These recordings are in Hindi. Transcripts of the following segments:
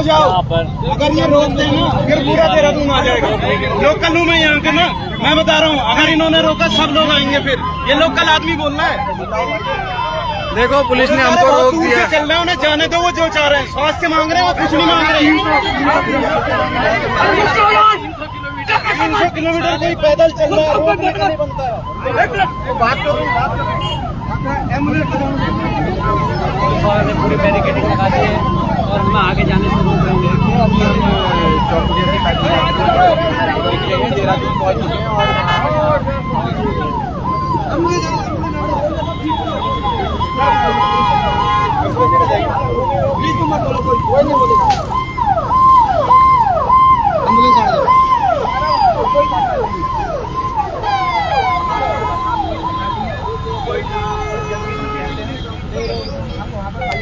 जाओ अगर ये रोक दें ना फिर पूरा देहरादून आ जाएगा। लोकल हूँ मैं यहाँ के ना, मैं बता रहा हूँ, अगर इन्होंने रोका सब लोग आएंगे। फिर ये लोकल आदमी बोल रहा है। देखो पुलिस ने हमको रोक दिया। चल रहे हैं, उन्हें जाने दो, वो जो चाह रहे हैं। स्वास्थ्य मांग रहे हैं, वो कुछ नहीं मांग रहे। 300 किलोमीटर कोई पैदल चल रहा है, रोड नहीं बनता। पूरी बैरिकेडिंग लगा दी है और हम आगे जाने से रोक रहे हैं। देहरादून पहुंच चुके हैं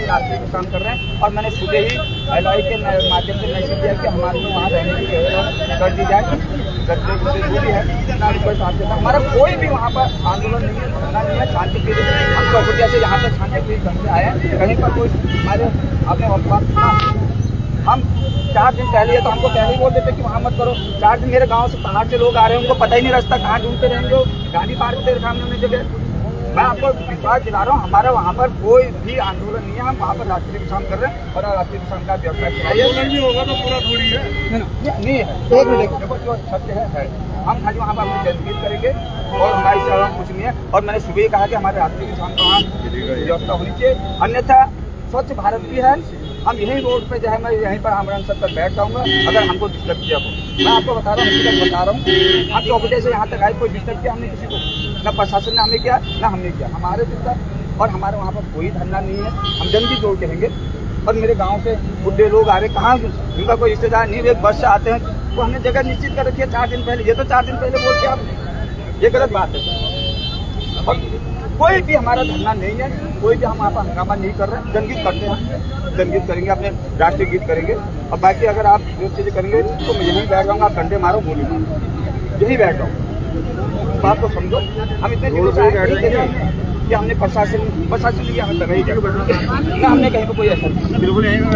रास्ते में काम कर रहे हैं। और मैंने सुबह ही LI के माध्यम से मैसेज दिया कि हमारे वहाँ रहने की व्यवस्था कर दी जाए। जरूरी है हमारा कोई भी वहाँ पर आंदोलन नहीं है, धरना नहीं है, शांति के लिए हम चौकुटिया से यहाँ तक शांति के ढंग से आए हैं। कहीं पर कोई हमारे अपने हम 4 दिन पहले तो हमको पहले ही बोल देते कि वहाँ मत करो। 4 दिन मेरे गाँव से पहाड़ से लोग आ रहे हैं, उनको पता ही नहीं रास्ता कहाँ ढूंढते रहेंगे। गांधी पार्क के सामने में जगह मैं आपको विश्वास दिला रहा हूँ, हमारा वहाँ पर कोई भी आंदोलन नहीं है। हम वहाँ पर राष्ट्रीय विश्राम कर रहे हैं और राष्ट्रीय विश्राम का व्यवस्था आंदोलन भी होगा तो पूरा थोड़ी है नहीं है। एक मिनट देखो, जो सत्य है हम खाली वहाँ पर अपनी जनगीत करेंगे और हमारी सेवा कुछ नहीं है। और मैंने सुबह ही कहा कि हमारे राष्ट्रीय विश्राम का वहाँ व्यवस्था होनी चाहिए, अन्यथा स्वच्छ भारत भी है। हम यही रोड पे जो है मैं यहीं पर आमरण सब पर बैठ जाऊँगा अगर हमको डिस्टर्ब किया हो। मैं आपको बता रहा हूँ, हम चौकुटे से यहाँ तक आए, कोई डिस्टर्ब किया हमने किसी को? ना प्रशासन ने हमें किया, ना हमने किया। हमारे पिता और हमारे वहाँ पर कोई धरना नहीं है। हम जल्दी जोड़ के रहेंगे। और मेरे गांव से बुढ़े लोग आ रहे, कहाँ उनका कोई रिश्तेदार नहीं, एक बस से आते हैं। तो हमने जगह निश्चित कर रखी है 4 दिन पहले। ये तो 4 दिन पहले बोल के आप, ये गलत बात है। और कोई भी हमारा धरना नहीं है, कोई भी हम वहाँ पर हंगामा नहीं कर रहे हैं। जनगीत करते हैं, जनगीत करेंगे, अपने राष्ट्रीय गीत करेंगे। और बाकी अगर आप जो चीज़ें करेंगे तो मैं यहीं बैठ जाऊँगा, आप डंडे मारो, गोली मारो, यही बैठ जाऊँ। बात को समझो, हम इतने दिनों से कि हमने प्रशासन ने हमें लगाई ना, हमने कहीं पर कोई ऐसा बिल्कुल नहीं। हम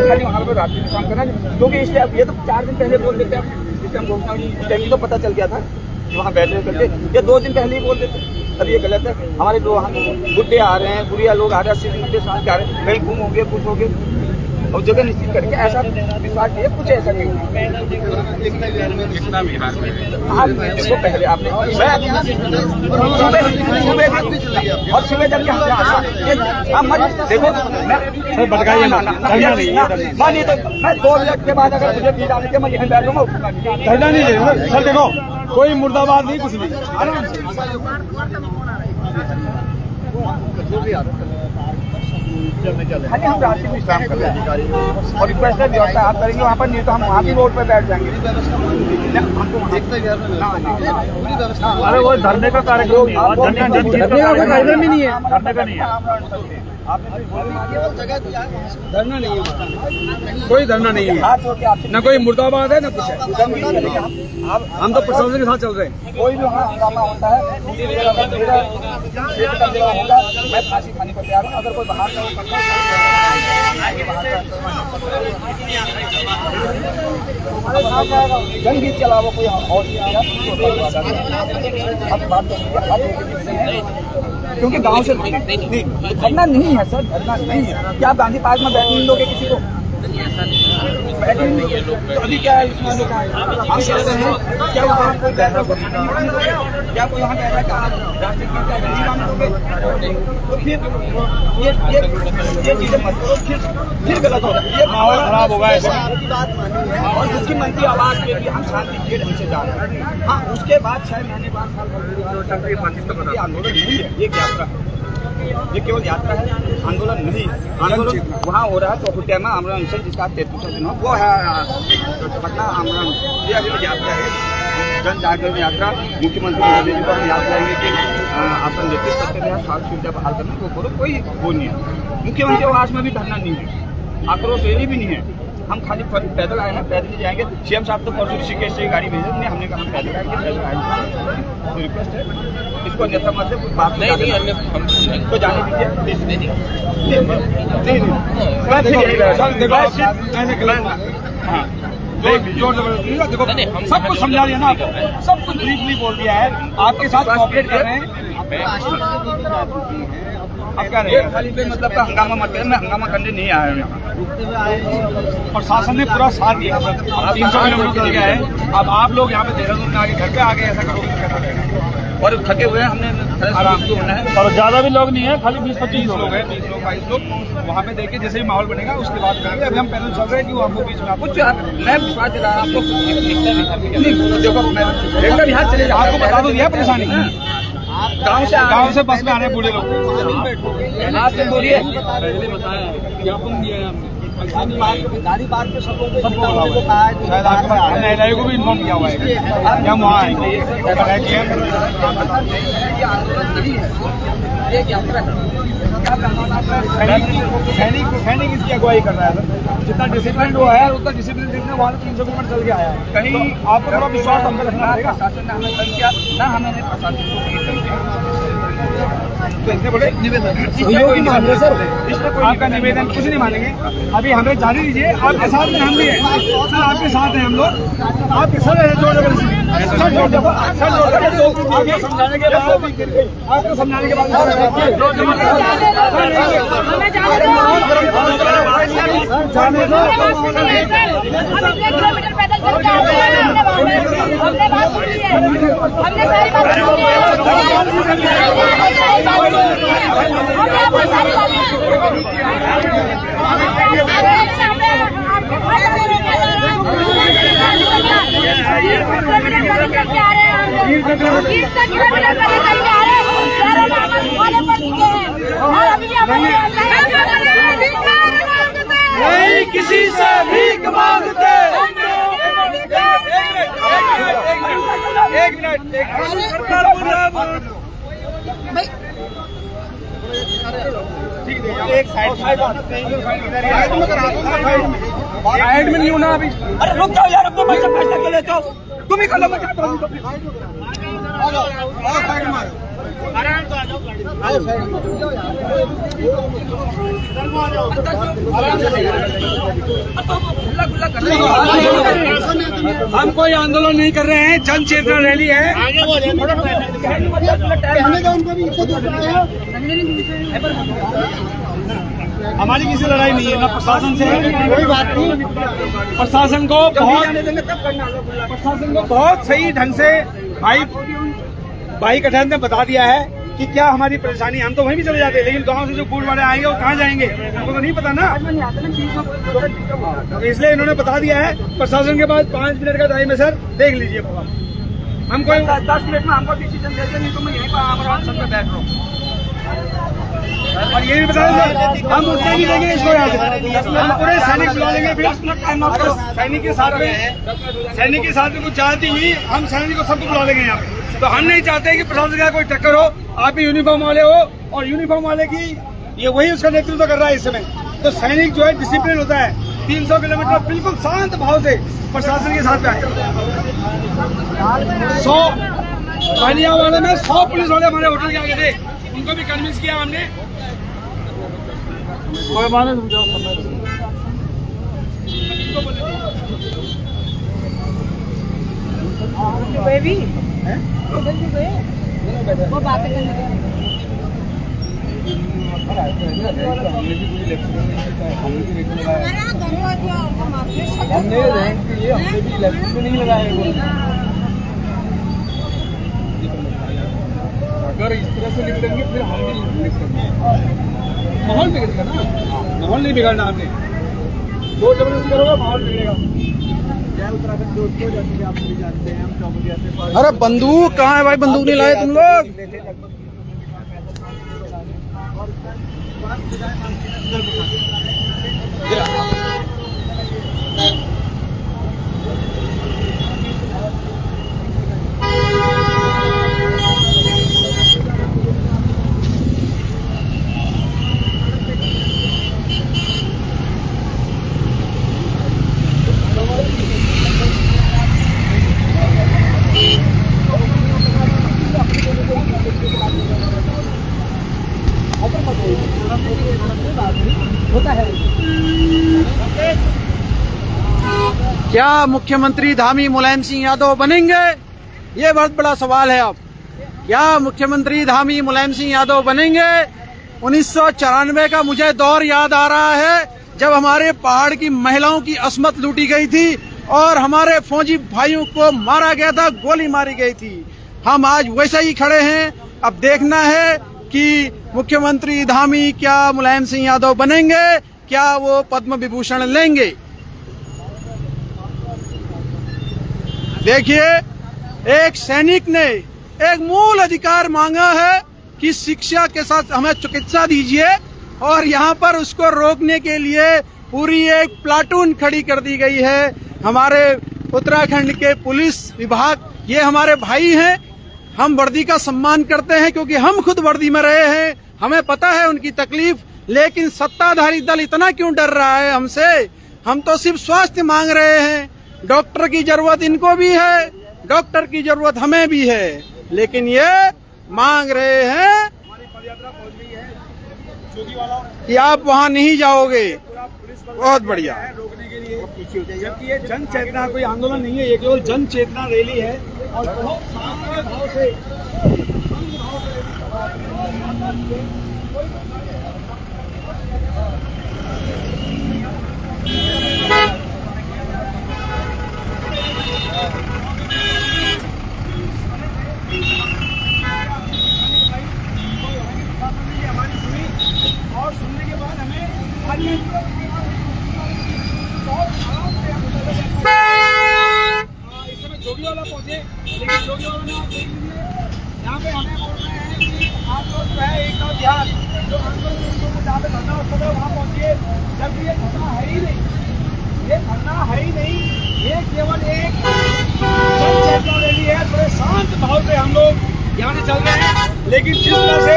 खाली वहाँ पर रात्रि में काम करना, क्योंकि इसलिए ये तो 4 दिन पहले बोल देते हैं। इस टाइम तो पता चल गया था कि वहाँ बैठने करके, ये 2 दिन पहले ही बोल देते। अब ये गलत है। हमारे जो हम बुढ़े आ रहे हैं, बुढ़िया लोग आ रहे हैं, 80 साल के आ रहे हैं, कहीं गुम हो गए, कुछ हो गए, और जगह निश्चित करके ऐसा विश्वास है, कुछ ऐसा नहीं देखो पहले आपने और सुबह जब देखो नहीं तो मैं 2 मिनट के बाद अगर मुझे बीच आने के मैं यहीं बैठूंगा, धरना नहीं है सर। देखो कोई मुर्दाबाद नहीं, कुछ नहीं, आराम से। खाली हम रात्रि में विश्राम कर रहे हैं और रिक्वेस्ट व्यवस्था आप करेंगे वहाँ पर, नहीं तो हम वहाँ भी रोड पर बैठ जाएंगे। अरे वो धरने का कार्यक्रम नहीं है, धरने का नहीं है। धरना नहीं है, कोई धरना नहीं है, न कोई मुर्दाबाद है, न कुछ है। हम तो प्रशासन के साथ चल रहे हैं। कोई भी वहाँ हंगामा होता है, मैं फांसी खाने को तैयार हूँ। अगर कोई बाहर का जनगीत के अलावा कोई और क्योंकि गांव से धरना नहीं है सर, धरना नहीं है। क्या आप गांधी पार्क में बैठने दोगे किसी को? तो अभी क्या है इसमें हम कहते हैं क्या वहाँ कोई बैठा, क्या कोई वहाँ बैठा कहा राष्ट्रीय गीत का नहीं मानोगे? तो फिर ये चीजें मत करो, फिर गलत होगा, ये माहौल खराब होगा। और मुख्यमंत्री आवास के लिए हम शांति के ढंग से जा रहे हैं। हाँ, उसके बाद 6 महीने 5 साल आंदोलन नहीं है, ये यात्रा है, ये केवल यात्रा है, आंदोलन नहीं। आंदोलन वहाँ हो रहा है चौकुटिया में आमरण अनशन, जिसका 33वां दिन हो, वो है पटना आमरण। ये अभी यात्रा है, जन जागरण यात्रा। मुख्यमंत्री मोदी जी को हम याद करेंगे कि आपका नेतृत्व करते रहे, स्वास्थ्य सुविधा बहाल करना, वो करो, कोई वो नहीं है। मुख्यमंत्री आवास में भी धरना नहीं है, आक्रोश रैली भी नहीं है। हम खाली पैदल आए हैं, पैदल ही जाएंगे। सीएम साहब तो परसों ऋषिकेश से गाड़ी भेजे, नहीं हमने कहा हम पैदल आएंगे, पैदल आएंगे। तो रिक्वेस्ट है, इसको अन्यथा मत कोई बात नहीं, हम तो जाने दीजिए। जोर जबरदस्ती देखो, सब कुछ समझा दिया ना, सब कुछ ब्रीफली बोल दिया है, आपके साथ कोऑपरेट कर रहे हैं। अब क्या रहेगा, खाली पे मतलब का हंगामा मत करें, मैं हंगामा करने नहीं आया हूँ यहाँ। और शासन ने पूरा साथ दिया, 300 किलोमीटर चल गया है। अब आप लोग यहाँ पे देहरादून में आगे घर पे आगे ऐसा करोगे तो कैसा रहेगा? और थके हुए हैं, हमने आराम से होना है। और ज्यादा भी लोग नहीं है, खाली 20-25 लोग हैं, 20 लोग 22 लोग वहाँ पे देखिए, जैसे ही माहौल बनेगा उसके बाद करेंगे। अभी हम पैदल चल रहे हैं कि आपको बीच में आपको कुछ मैं विश्वास दिला रहा हूँ आपको। देखो मैं बिहार चले जाओ, आपको बता दो दिया परेशानी गाँव से बस में आ रहे हैं बूढ़े लोग, आप से बोलिए। गाड़ी पार्क पे सब लोगों को शायद आपने एलआई को भी इन्फॉर्म किया हुआ है, हम वहाँ आएंगे। सैनिक इसकी अगुवाई कर रहा है सर, जितना डिसिप्लिन वो है उतना डिसिप्लिन देखने वहाँ 300 किलोमीटर चल के आया है। कहीं आपको थोड़ा विश्वास हम पे रखना पड़ेगा। प्रशासन ने हमें तंग किया ना, हमने प्रशासन को नहीं तंग किया। तो इतने बड़े निवेदन सर, आपका निवेदन कुछ नहीं मानेंगे। अभी हमें जाने दीजिए, आपके साथ में हम भी हैं सर, आपके साथ हैं हम लोग, आपके सर जोड़ जबरदस्ती सर जोड़ आपको समझाने के बाद किलोमीटर पैदल चल के आते हैं, हमने बात सुनी है, हमने सारी बात सुनी नहीं किसी से भीख मांगते। एक मिनट एक साइड में नहीं होना अभी। अरे रुक जाओ यार, अपना पैसा फैसला कर लेते हो, तुम ही कर लो। हम कोई आंदोलन नहीं कर रहे हैं, जन चेतना रैली है। हमारी किसी लड़ाई नहीं है, ना प्रशासन से है, कोई बात नहीं। प्रशासन को बहुत सही ढंग से भाई कठैत ने बता दिया है कि क्या हमारी परेशानी। हम तो वहीं भी चले जाते हैं, लेकिन गांव से जो बूढ़ वाले आएंगे वो कहाँ जाएंगे, हमको तो नहीं पता ना। तो इसलिए इन्होंने बता दिया है। प्रशासन के पास 5 मिनट का टाइम है सर, देख लीजिए। हम कोई 10 मिनट में हमको डिसीजन देते, नहीं तो मैं यहीं पर आराम से बैठ रहा हूँ। और ये भी बता दें, हम उठने नहीं देंगे इसको यहाँ से, हम पूरे सैनिक बुला लेंगे। फिर सैनिक के साथ में कुछ जाती हुई हम सैनिक को सबको बुला लेंगे यहाँ पे। तो हम नहीं चाहते कि प्रशासन का कोई टक्कर हो, आप भी यूनिफॉर्म वाले हो, और यूनिफॉर्म वाले की ये वही उसका नेतृत्व कर रहा है इस समय। तो सैनिक जो है डिसिप्लिन होता है, 300 किलोमीटर बिल्कुल शांत भाव से प्रशासन के साथ आए। 100 बलिया वाले में 100 पुलिस वाले हमारे होटल के आगे थे, उनको भी कन्विंस किया हमने। कोई माने तुम जाओ वो बातें करने हमने भी इलेक्शन में नहीं लगाए। अगर इस तरह से निकलेंगे फिर हम भी निकलेंगे, माहौल बिगड़ेगा ना। माहौल नहीं बिगाड़ना हमने, जो जबरदस्ती करोगे माहौल बिगड़ेगा। जय उत्तराखंड दोस्तों, जैसे आप सभी जानते हैं, हम चौबुलिया से। अरे बंदूक कहाँ है भाई, बंदूक नहीं लाए तुम लोग। होता है। क्या मुख्यमंत्री धामी मुलायम सिंह यादव बनेंगे? ये बहुत बड़ा सवाल है। अब क्या मुख्यमंत्री धामी मुलायम सिंह यादव बनेंगे? 1994 का मुझे दौर याद आ रहा है जब हमारे पहाड़ की महिलाओं की अस्मत लूटी गई थी और हमारे फौजी भाइयों को मारा गया था, गोली मारी गई थी। हम आज वैसे ही खड़े हैं। अब देखना है कि मुख्यमंत्री धामी क्या मुलायम सिंह यादव बनेंगे, क्या वो पद्म विभूषण लेंगे। देखिए, एक सैनिक ने एक मूल अधिकार मांगा है कि शिक्षा के साथ हमें चिकित्सा दीजिए, और यहाँ पर उसको रोकने के लिए पूरी एक प्लाटून खड़ी कर दी गई है। हमारे उत्तराखंड के पुलिस विभाग, ये हमारे भाई हैं। हम वर्दी का सम्मान करते हैं क्योंकि हम खुद वर्दी में रहे हैं, हमें पता है उनकी तकलीफ। लेकिन सत्ताधारी दल इतना क्यों डर रहा है हमसे? हम तो सिर्फ स्वास्थ्य मांग रहे हैं। डॉक्टर की जरूरत इनको भी है, डॉक्टर की जरूरत हमें भी है, लेकिन ये मांग रहे हैं कि आप वहाँ नहीं जाओगे। बहुत बढ़िया। रोकने के लिए, जबकि ये जन चेतना कोई आंदोलन नहीं है, ये केवल जन चेतना रैली है और बहुत शांत भाव से हमारी सुनी, और सुनने के बाद हमें इस समय जोगीवाला पहुंचे, लेकिन जोगीवाला में आप देख लीजिए, यहाँ पे हमें बोल रहे हैं कि आप लोग जो है एक और बिहार जो आंदोलन जहाँ पे धरना होता है वहाँ पहुंचिए, जबकि ये धरना है ही नहीं, ये धरना है ही नहीं, ये केवल एक जन चेतना रैली है। थोड़े शांत भाव से हम लोग यहाँ से चल रहे हैं, लेकिन जिस तरह से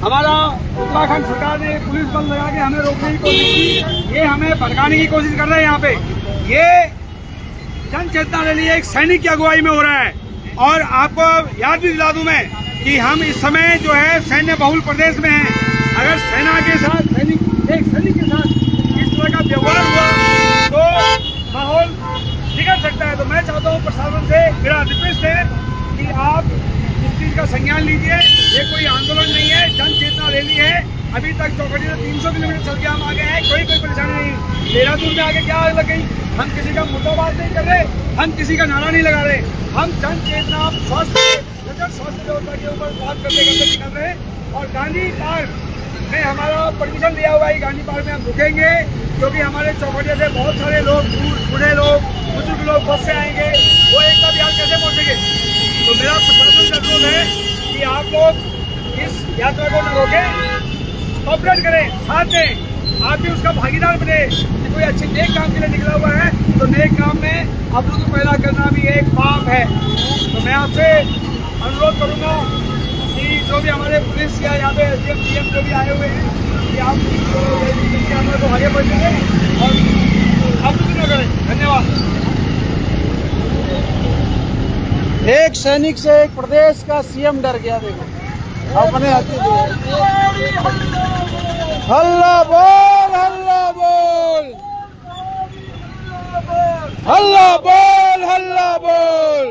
हमारा उत्तराखंड सरकार ने पुलिस बल लगा के हमें रोकने की कोशिश की, ये हमें भड़काने की कोशिश कर रहे हैं। यहाँ पे ये जन चेतना रैली एक सैनिक की अगुवाई में हो रहा है। और आपको याद भी दिला दूं मैं कि हम इस समय जो है सैन्य बहुल प्रदेश में हैं। अगर सेना के साथ एक सैनिक के साथ इस तरह का व्यवहार हुआ तो माहौल बिगड़ सकता है। तो मैं चाहता हूँ प्रशासन से मेरा रिक्वेस्ट है कि आप इस चीज का संज्ञान लीजिए। ये कोई आंदोलन नहीं है, जन चेतना रैली है। अभी तक चौकड़ी से 300 किलोमीटर चल के हम आ गए हैं, कोई परेशानी नहीं। देहरादून में आगे क्या आग लग गई? हम किसी का मुद्दाबाज नहीं कर रहे, हम किसी का नारा नहीं लगा रहे, हम जन चेतना स्वास्थ्य व्यवस्था के ऊपर बात करते निकल रहे हैं। और गांधी पार्क में हमारा परमिशन दिया हुआ है, गांधी पार्क में हम रुकेंगे, क्योंकि हमारे चौकड़िया से बहुत सारे लोग, बूढ़े लोग, बुजुर्ग लोग बस से आएंगे, वो एकता बिहार कैसे पहुंचेंगे? तो मेरा प्रशासन का अनुरोध है कि आप लोग इस यात्रा को न रोकें, कोऑपरेट करें, साथ दें, आप भी उसका भागीदार बने। कोई अच्छे नेक काम के लिए निकला हुआ है तो नेक काम में आप लोगों को पैदा करना भी एक पाप है। तो मैं आपसे अनुरोध करूंगा कि जो भी हमारे पुलिस या यहाँ पे एसडीएम सीएम जो भी आए हुए हैं कि आप यात्रा को आगे बढ़ेंगे और आप कुछ न करें। धन्यवाद। एक सैनिक से एक प्रदेश का सीएम डर गया। देखो अपने हल्ला बोल, हल्ला बोल, हल्ला बोल, हल्ला बोल,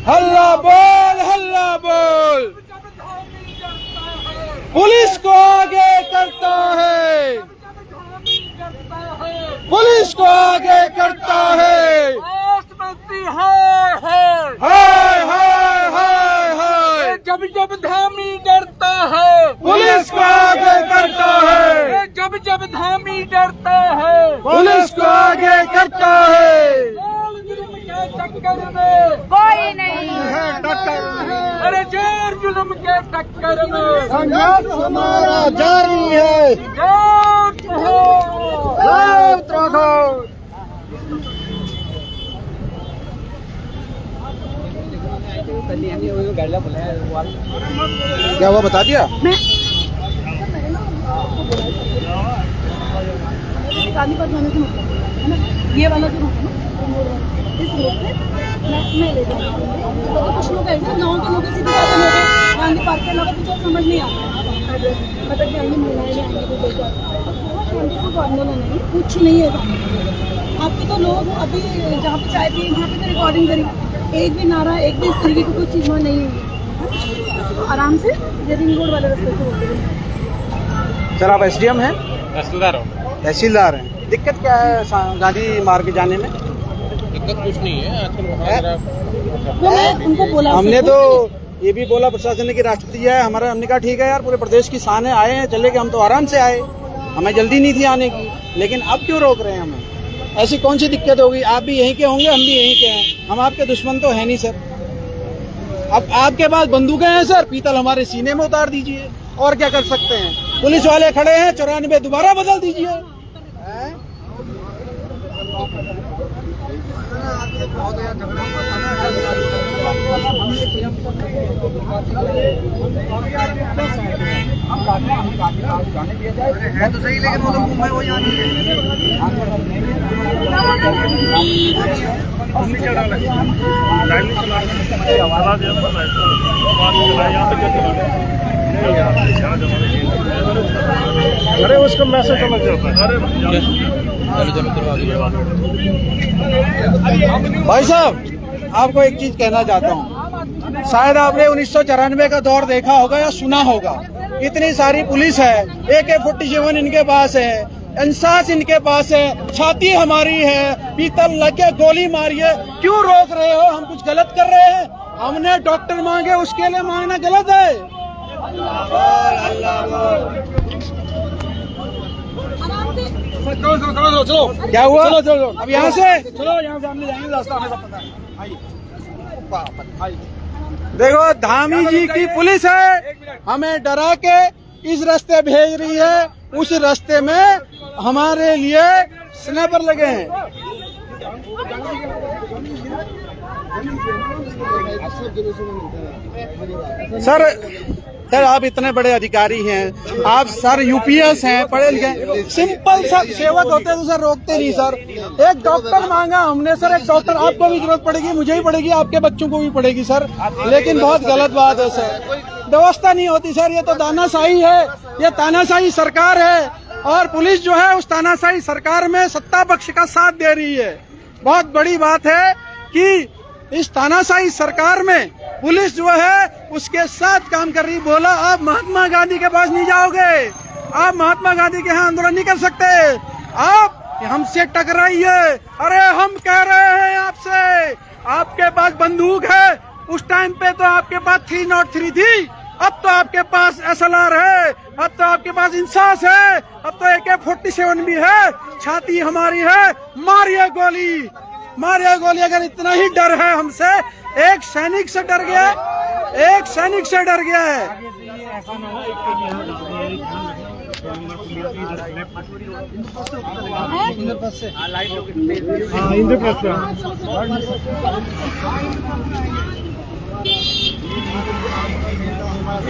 हल्ला बोल, हल्ला बोल। पुलिस को आगे करता है, पुलिस को आगे करता है। हाय हाय हाय हाय। जब जब धामी डरता है पुलिस को आगे करता है, जब जब धामी डरता है पुलिस को आगे करता है। टक्कर में कोई नहीं है टक्कर, अरे जोर जुल्म के टक्कर में संघर्ष हमारा जारी है। जोर हो क्या हुआ बता दिया? गांधी पार्क जाने से मतलब है ना, ये वाला जो रूट है ना, इस रोड से मैं ले जाऊंगी। कुछ लोग ऐसे गाँव के लोग सीधे जाते लोग गांधी पार्क के लोग कुछ समझ नहीं आता, मतलब कि आएंगे महिलाएं आएंगे तो देखो कुछ आंदोलन नहीं, कुछ नहीं है। आपके तो लोग अभी जहाँ पे चाय पी वहाँ पे तो रिकॉर्डिंग करी, एक भी नारा एक भी इस तरीके की कोई चीज़ वहाँ नहीं हुई। तो आराम से रिंग रोड वाले रास्ते से होते हैं। सर आप एसडीएम हैं? तहसीलदार हो। तहसीलदार हैं। दिक्कत क्या है गांधी मार्ग जाने में? दिक्कत कुछ नहीं है आजकल वो मैं उनको बोला, हमने तो ये भी बोला प्रशासन ने कि राष्ट्रपति है हमारा, हमने कहा ठीक है यार पूरे प्रदेश की शान है, आए हैं चले गए, हम तो आराम से आए, हमें जल्दी नहीं थी आने की, लेकिन अब क्यों रोक रहे हैं हमें? ऐसी कौन सी दिक्कत होगी? आप भी यहीं के होंगे, हम भी यहीं के हैं, हम आपके दुश्मन तो है नहीं सर। अब आपके पास बंदूकें हैं सर, पीतल हमारे सीने में उतार दीजिए, और क्या कर सकते हैं? पुलिस वाले खड़े हैं, 94 दोबारा बदल दीजिए। है तो सही, लेकिन वो लोग मुंबई वो यहाँ नहीं अरे उसका मैसेज समझ जाता है। भाई साहब आपको एक चीज कहना चाहता हूँ, शायद आपने 1994 का दौर देखा होगा या सुना होगा। इतनी सारी पुलिस है, AK-47 इनके पास है, इंसास इनके पास है, छाती हमारी है, पीतल लगे गोली मारी है, क्यों रोक रहे हो? हम कुछ गलत कर रहे हैं? हमने डॉक्टर मांगे, उसके लिए मांगना गलत है? चलो क्या हुआ? अब यहाँ से हम ले जाएंगे, रास्ता हमें सब पता है। देखो धामी जी की पुलिस है, हमें डरा के इस रास्ते भेज रही है, उस रास्ते में हमारे लिए स्नैपर लगे हैं। सर आप इतने बड़े अधिकारी हैं, आप सर यूपीएस हैं, पढ़े लिखे, सिंपल सा सेवक होते तो सर रोकते नहीं सर। एक डॉक्टर मांगा हमने सर, एक डॉक्टर आपको भी जरूरत पड़ेगी, मुझे ही पड़ेगी, आपके बच्चों को भी पड़ेगी सर, लेकिन बहुत गलत बात है सर, व्यवस्था नहीं होती सर। ये तो तानाशाही है, ये तानाशाही सरकार है, और पुलिस जो है उस तानाशाही सरकार में सत्ता पक्ष का साथ दे रही है। बहुत बड़ी बात है कि इस तानाशाही सरकार में पुलिस जो है उसके साथ काम कर रही। बोला आप महात्मा गांधी के पास नहीं जाओगे, आप महात्मा गांधी के यहाँ आंदोलन नहीं कर सकते, आप हमसे टकराइए। अरे हम कह रहे हैं आपसे, आपके पास बंदूक है, उस टाइम पे तो आपके पास 303 थी, अब तो आपके पास SLR है, अब तो आपके पास इंसास है, अब तो AK-47 भी है, छाती हमारी है, मारिए गोली, मारिए गोली। अगर इतना ही डर है हमसे, एक सैनिक से डर गया, एक सैनिक से डर गया है।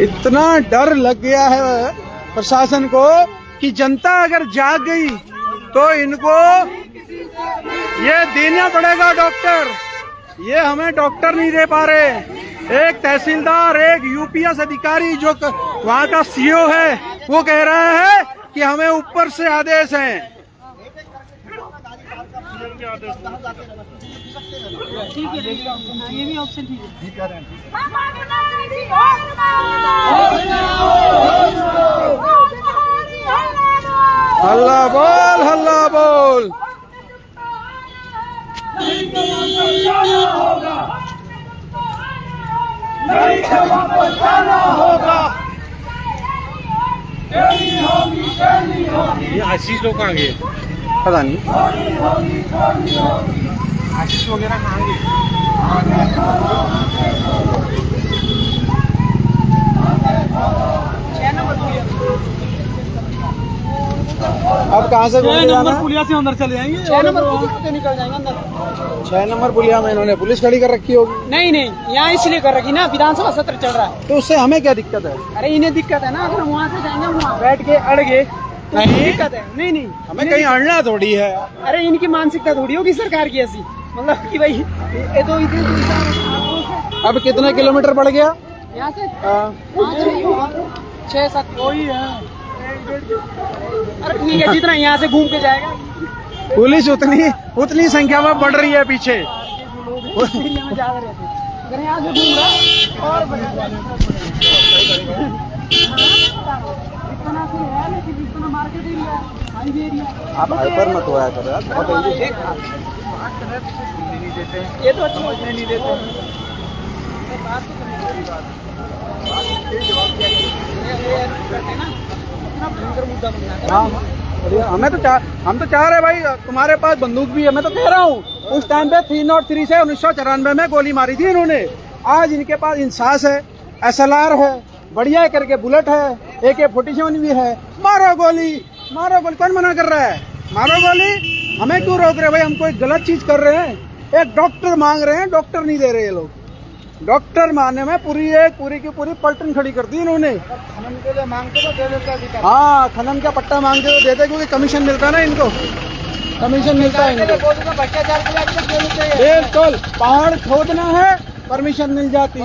इतना डर लग गया है प्रशासन को कि जनता अगर जाग गई तो इनको ये देना पड़ेगा डॉक्टर। ये हमें डॉक्टर नहीं दे पा रहे। एक तहसीलदार, एक यूपीएस अधिकारी जो वहाँ का सीओ है, वो कह रहा है कि हमें ऊपर से आदेश है। ठीक है, ये भी ऑप्शन ठीक है। हल्ला बोल, हल्ला बोल। ये आशीष लोग कहाँ गए? पता नहीं, आशीष वगैरह कहाँ गए? अब कहाँ से नंबर पुलिया से अंदर चले जाएंगे, 6 नंबर पुलिया से निकल जाएंगे अंदर। 6 नंबर पुलिया में इन्होंने पुलिस खड़ी कर रखी होगी। नहीं, यहाँ इसलिए कर रखी ना, विधानसभा सत्र चल रहा है, तो उससे हमें क्या दिक्कत है? अरे इन्हें दिक्कत है ना, अगर वहाँ से जाएंगे वहाँ बैठ के अड़ गए तो दिक्कत है। नहीं, हमें कहीं अड़ना थोड़ी है। अरे इनकी मानसिकता थोड़ी होगी सरकार की ऐसी। मतलब कि भाई ये तो इतनी दूर से अब कितने किलोमीटर बढ़ गया? यहाँ से हाँ। 6-7 वही है। अरे ठीक है, जितना यहाँ से घूम के जाएगा। पुलिस उतनी संख्या में बढ़ रही है पीछे। एरिया में ज्यादा रहते हैं। अगर यहाँ से घूम रहा है और इतना से है, लेकिन इतना मार्केट एरिया है, हाईवे एरिया। आप हाइपर मत होया करो यार, बहुत ये तो अच्छा नहीं देते। हाँ, बढ़िया। हम तो चाह रहे भाई, तुम्हारे पास बंदूक भी है। मैं तो कह रहा हूँ उस टाइम पे 303 से 1994 में गोली मारी थी इन्होंने। आज इनके पास इंसास है, SLR है, बढ़िया करके बुलेट है, AK-47 भी है। मारो गोली, कौन मना कर रहा है? मारो गोली। हमें क्यों रोक रहे भाई? हम कोई गलत चीज कर रहे हैं? एक डॉक्टर मांग रहे हैं, डॉक्टर नहीं दे रहे ये लोग। डॉक्टर मारने में पूरी की पूरी पलटन खड़ी कर दी इन्होंने। खनन के लिए मांगते तो दे देता है। हाँ, खनन का पट्टा मांगते तो देते, क्योंकि कमीशन मिलता है ना इनको, कमीशन मिलता है इनको। बिल्कुल, पहाड़ खोदना है परमिशन मिल जाती,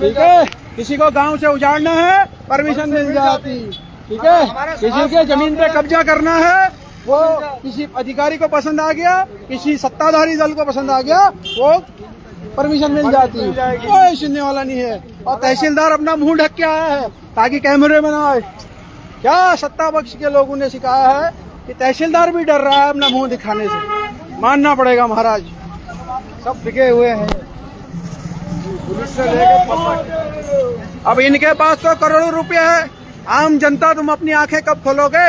ठीक है। किसी को गांव से उजाड़ना है परमिशन मिल जाती, ठीक है। किसी के जमीन पे कब्जा करना है, वो किसी अधिकारी को पसंद आ गया, किसी सत्ताधारी दल को पसंद आ गया, वो परमिशन मिल जाती है। कोई सुनने वाला नहीं है। और तहसीलदार अपना मुंह ढक के आया है ताकि कैमरे में ना आए। क्या सत्ता पक्ष के लोगों ने सिखाया है कि तहसीलदार भी डर रहा है अपना मुंह दिखाने से। मानना पड़ेगा महाराज, सब बिके हुए हैं पुलिस से लेकर। अब इनके पास तो करोड़ों रुपए है। आम जनता तुम अपनी आंखें कब खोलोगे?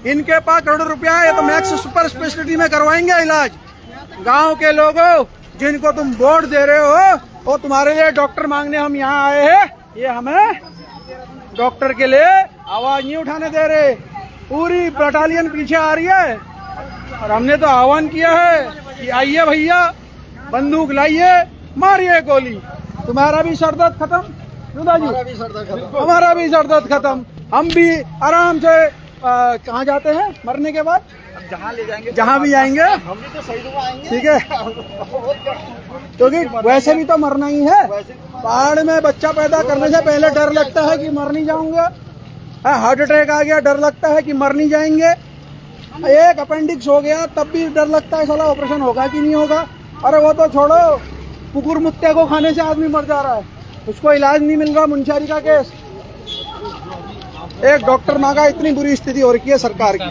इनके पास करोड़ों रुपया है। ये तो मैक्स सुपर स्पेशलिटी में करवाएंगे इलाज। गांव के लोगों जिनको तुम वोट दे रहे हो, वो तुम्हारे लिए डॉक्टर मांगने हम यहाँ आए हैं। ये हमें डॉक्टर के लिए आवाज नहीं उठाने दे रहे। पूरी बटालियन पीछे आ रही है और हमने तो आह्वान किया है कि आइए भैया, बंदूक लाइए, मारिए गोली। तुम्हारा भी सर दर्द खत्म, रुदा जी, हमारा भी सर दर्द खत्म। हम भी आराम से कहाँ जाते हैं मरने के बाद? जहाँ ले जाएंगे, जहाँ भी जाएंगे, हम भी तो सही जगह आएंगे, ठीक है। क्योंकि वैसे भी तो मरना ही है। पहाड़ में बच्चा पैदा करने से पहले डर लगता है कि मर नहीं जाऊंगा। हार्ट अटैक आ गया, डर लगता है कि मर नहीं जाएंगे। एक अपेंडिक्स हो गया, तब भी डर लगता है साला ऑपरेशन होगा कि नहीं होगा। अरे वो तो छोड़ो, कुकुर मुत्ते को खाने से आदमी मर जा रहा है, उसको इलाज नहीं मिल रहा। मुंशियारी का केस, एक डॉक्टर मांगा, इतनी बुरी स्थिति हो रखी है सरकार की।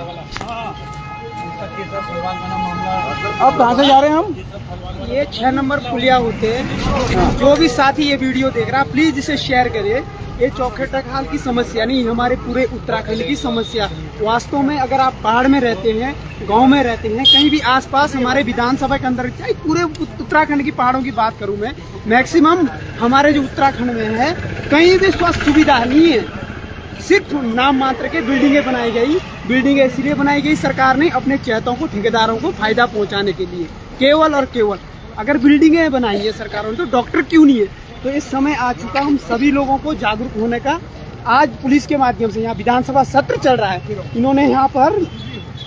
अब कहाँ से जा रहे हैं हम? ये 6 नंबर पुलिया होते हैं। जो भी साथी ये वीडियो देख रहा है, प्लीज इसे शेयर करिए। ये चौखेटा खाल की समस्या नहीं, हमारे पूरे उत्तराखंड की समस्या। वास्तव में अगर आप पहाड़ में रहते हैं, गांव में रहते हैं, कहीं भी आसपास हमारे विधानसभा के अंदर, चाहे पूरे उत्तराखंड की पहाड़ों की बात करूं मैं, मैक्सिमम हमारे जो उत्तराखंड में है कहीं भी स्वास्थ्य सुविधा नहीं है। सिर्फ नाम मात्र के बिल्डिंगें बनाई गई। बिल्डिंगें इसलिए बनाई गई सरकार ने अपने चहेतों को, ठेकेदारों को फायदा पहुंचाने के लिए, केवल और केवल। अगर बिल्डिंगें बनाई है सरकारों ने तो डॉक्टर क्यों नहीं है? तो इस समय आ चुका हम सभी लोगों को जागरूक होने का। आज पुलिस के माध्यम से यहाँ विधानसभा सत्र चल रहा है, इन्होंने यहाँ पर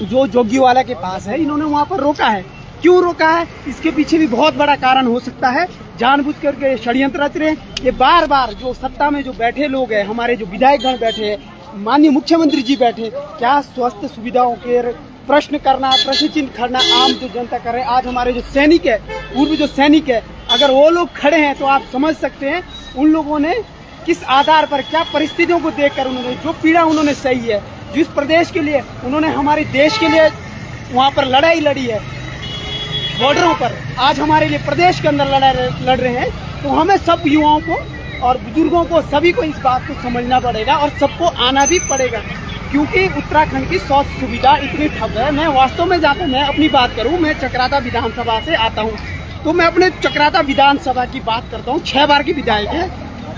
जो जोगीवाला के पास है, इन्होंने वहाँ पर रोका है। क्यों रोका है? इसके पीछे भी बहुत बड़ा कारण हो सकता है। जानबूझ करके षड्यंत्र रच रहे हैं। ये बार बार जो सत्ता में जो बैठे लोग हैं, हमारे जो विधायकगण बैठे हैं, माननीय मुख्यमंत्री जी बैठे, क्या स्वास्थ्य सुविधाओं के प्रश्न करना, प्रश्न चिन्ह खड़ना आम जो जनता कर रहे हैं। आज हमारे जो सैनिक है, पूर्व जो सैनिक है, अगर वो लोग खड़े हैं तो आप समझ सकते हैं उन लोगों ने किस आधार पर, क्या परिस्थितियों को देखकर उन्होंने जो पीड़ा उन्होंने सही है, जिस प्रदेश के लिए उन्होंने हमारे देश के लिए वहाँ पर लड़ाई लड़ी है बॉर्डरों पर, आज हमारे लिए प्रदेश के अंदर लड़ रहे हैं। तो हमें सब युवाओं को और बुजुर्गों को, सभी को इस बात को समझना पड़ेगा और सबको आना भी पड़ेगा, क्योंकि उत्तराखंड की स्वास्थ्य सुविधा इतनी ठप है। मैं वास्तव में जाकर मैं अपनी बात करूं, मैं चक्राता विधानसभा से आता हूं, तो मैं अपने चक्राता विधानसभा की बात करता हूं। 6 बार के विधायक है,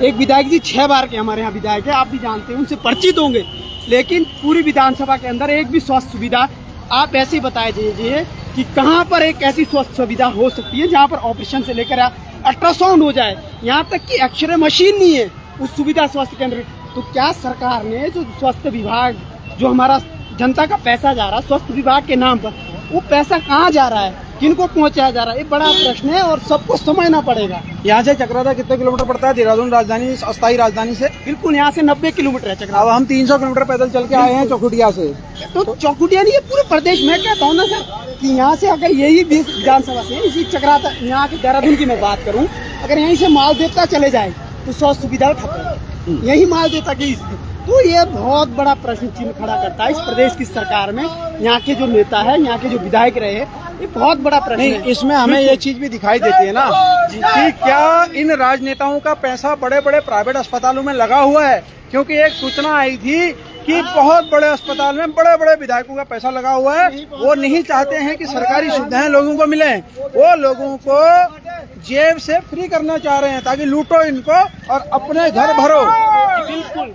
एक विधायक जी 6 बार के हमारे यहाँ विधायक है, आप भी जानते हैं, उनसे परिचित होंगे। लेकिन पूरी विधानसभा के अंदर एक भी स्वास्थ्य सुविधा आप ऐसे बताए दीजिए कि कहाँ पर एक ऐसी स्वास्थ्य सुविधा हो सकती है जहाँ पर ऑपरेशन से लेकर अल्ट्रासाउंड हो जाए, यहाँ तक कि एक्सरे मशीन नहीं है उस सुविधा स्वास्थ्य केंद्र में। तो क्या सरकार ने जो स्वास्थ्य विभाग, जो हमारा जनता का पैसा जा रहा है स्वास्थ्य विभाग के नाम पर, वो पैसा कहाँ जा रहा है? किनको पहुंचाया जा रहा है, ये बड़ा प्रश्न है और सबको समझना पड़ेगा। यहाँ से चक्राता कितने किलोमीटर पड़ता है देहरादून राजधानी अस्थायी राजधानी से? बिल्कुल यहाँ से 90 किलोमीटर है अब चक्राता। हम 300 किलोमीटर पैदल चल के आए हैं चौखुटिया से। तो चौखुटिया नहीं है, पूरे प्रदेश में कहता हूँ ना सर कि यहाँ से अगर यही विधानसभा से इसी चक्राता यहाँ के देहरादून की मैं बात करूँ, अगर यहीं से माल देवता चले जाए तो स्वास्थ्य सुविधा ठप यही माल देवता की, तो ये बहुत बड़ा प्रश्न चिन्ह खड़ा करता है इस प्रदेश की सरकार में। यहाँ के जो नेता है, यहाँ के जो विधायक रहे, ये बहुत बड़ा प्रश्न है। इसमें हमें ये चीज भी दिखाई देती है ना कि क्या इन राजनेताओं का पैसा बड़े बड़े प्राइवेट अस्पतालों में लगा हुआ है, क्योंकि एक सूचना आई थी कि बहुत बड़े अस्पताल में बड़े बड़े विधायकों का पैसा लगा हुआ है। वो नहीं चाहते हैं कि सरकारी सुविधाएं लोगों को मिले, वो लोगों को जेब से फ्री करना चाह रहे हैं ताकि लूटो इनको और अपने घर भरो। बिल्कुल,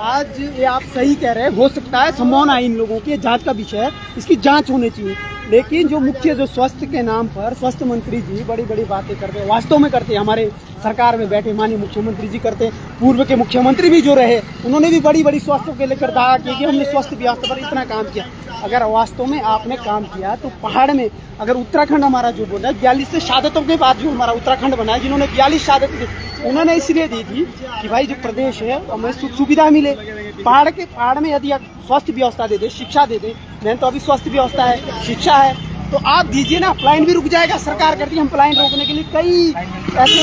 आज ये आप सही कह रहे हैं, हो सकता है संभावना है इन लोगों की, जांच का विषय है, इसकी जांच होनी चाहिए। लेकिन जो मुख्य जो स्वास्थ्य के नाम पर स्वास्थ्य मंत्री जी बड़ी बड़ी बातें करते हैं, वास्तव में करते हैं, हमारे सरकार में बैठे माननीय मुख्यमंत्री जी करते हैं, पूर्व के मुख्यमंत्री भी जो रहे उन्होंने भी बड़ी बड़ी स्वास्थ्य को लेकर दावा किया कि हमने स्वास्थ्य व्यवस्था पर इतना काम किया। अगर वास्तव में आपने काम किया तो पहाड़ में, अगर उत्तराखंड हमारा जो बोला 42 शहादतों के बाद जो हमारा उत्तराखंड बना है, जिन्होंने 42 शहादत दी, उन्होंने इसलिए दी थी कि भाई जो प्रदेश है हमें सुख सुविधा मिले। पहाड़ में यदि आप स्वास्थ्य व्यवस्था दे दे, शिक्षा दे दे, मैंने तो अभी स्वास्थ्य व्यवस्था है, शिक्षा है, तो आप दीजिए ना, पलायन भी रुक जाएगा। सरकार करती है, हम पलायन रोकने के लिए कई ऐसे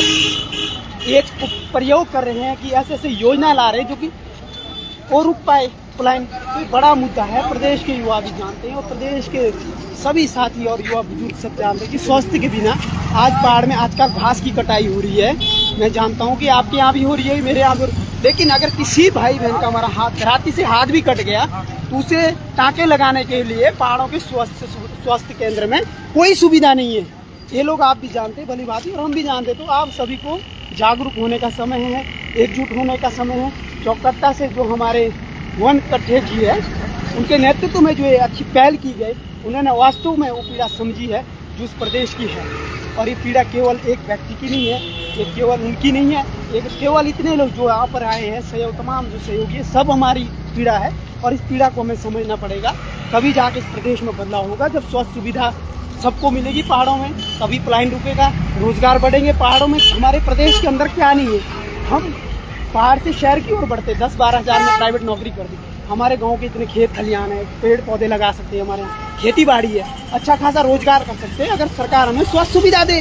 एक प्रयोग कर रहे हैं कि ऐसे ऐसे योजना ला रहे हैं जो कि और रुक पाए पलायन। तो बड़ा मुद्दा है, प्रदेश के युवा भी जानते हैं और प्रदेश के सभी साथी और युवा बुजुर्ग सब जानते हैं कि स्वास्थ्य के बिना आज पहाड़ में आजकल घास की कटाई हो रही है। मैं जानता हूँ कि आपके यहाँ भी हो रही है, मेरे यहाँ भी, लेकिन अगर किसी भाई बहन का हमारा हाथ राती से हाथ भी कट गया तो उसे टाँके लगाने के लिए पहाड़ों के स्वास्थ्य केंद्र में कोई सुविधा नहीं है। ये लोग आप भी जानते, भली बात है, और हम भी जानते। तो आप सभी को जागरूक होने का समय है, एकजुट होने का समय है। चौकट्टा से जो हमारे वन कट्ठे जी है, उनके नेतृत्व में जो ये अच्छी पहल की गई, उन्होंने वास्तव में वो पीड़ा समझी है जो उस प्रदेश की है। और ये पीड़ा केवल एक व्यक्ति की नहीं है, ये केवल उनकी नहीं है, ये केवल इतने लोग जो यहाँ पर आए हैं, सहयोग, तमाम जो सहयोगी है, सब हमारी पीड़ा है। और इस पीड़ा को हमें समझना पड़ेगा, तभी जाके इस प्रदेश में बदलाव होगा। जब स्वास्थ्य सुविधा सबको मिलेगी पहाड़ों में, तभी पलायन रुकेगा, रोजगार बढ़ेंगे पहाड़ों में। हमारे प्रदेश के अंदर क्या नहीं है, हम पहाड़ से शहर की ओर बढ़ते, 10-12 हज़ार में प्राइवेट नौकरी कर दी। हमारे गांव के इतने खेत खलियान है, पेड़ पौधे लगा सकते हैं, हमारे यहाँ खेती बाड़ी है, अच्छा खासा रोजगार कर सकते हैं अगर सरकार हमें स्वास्थ्य सुविधा दे।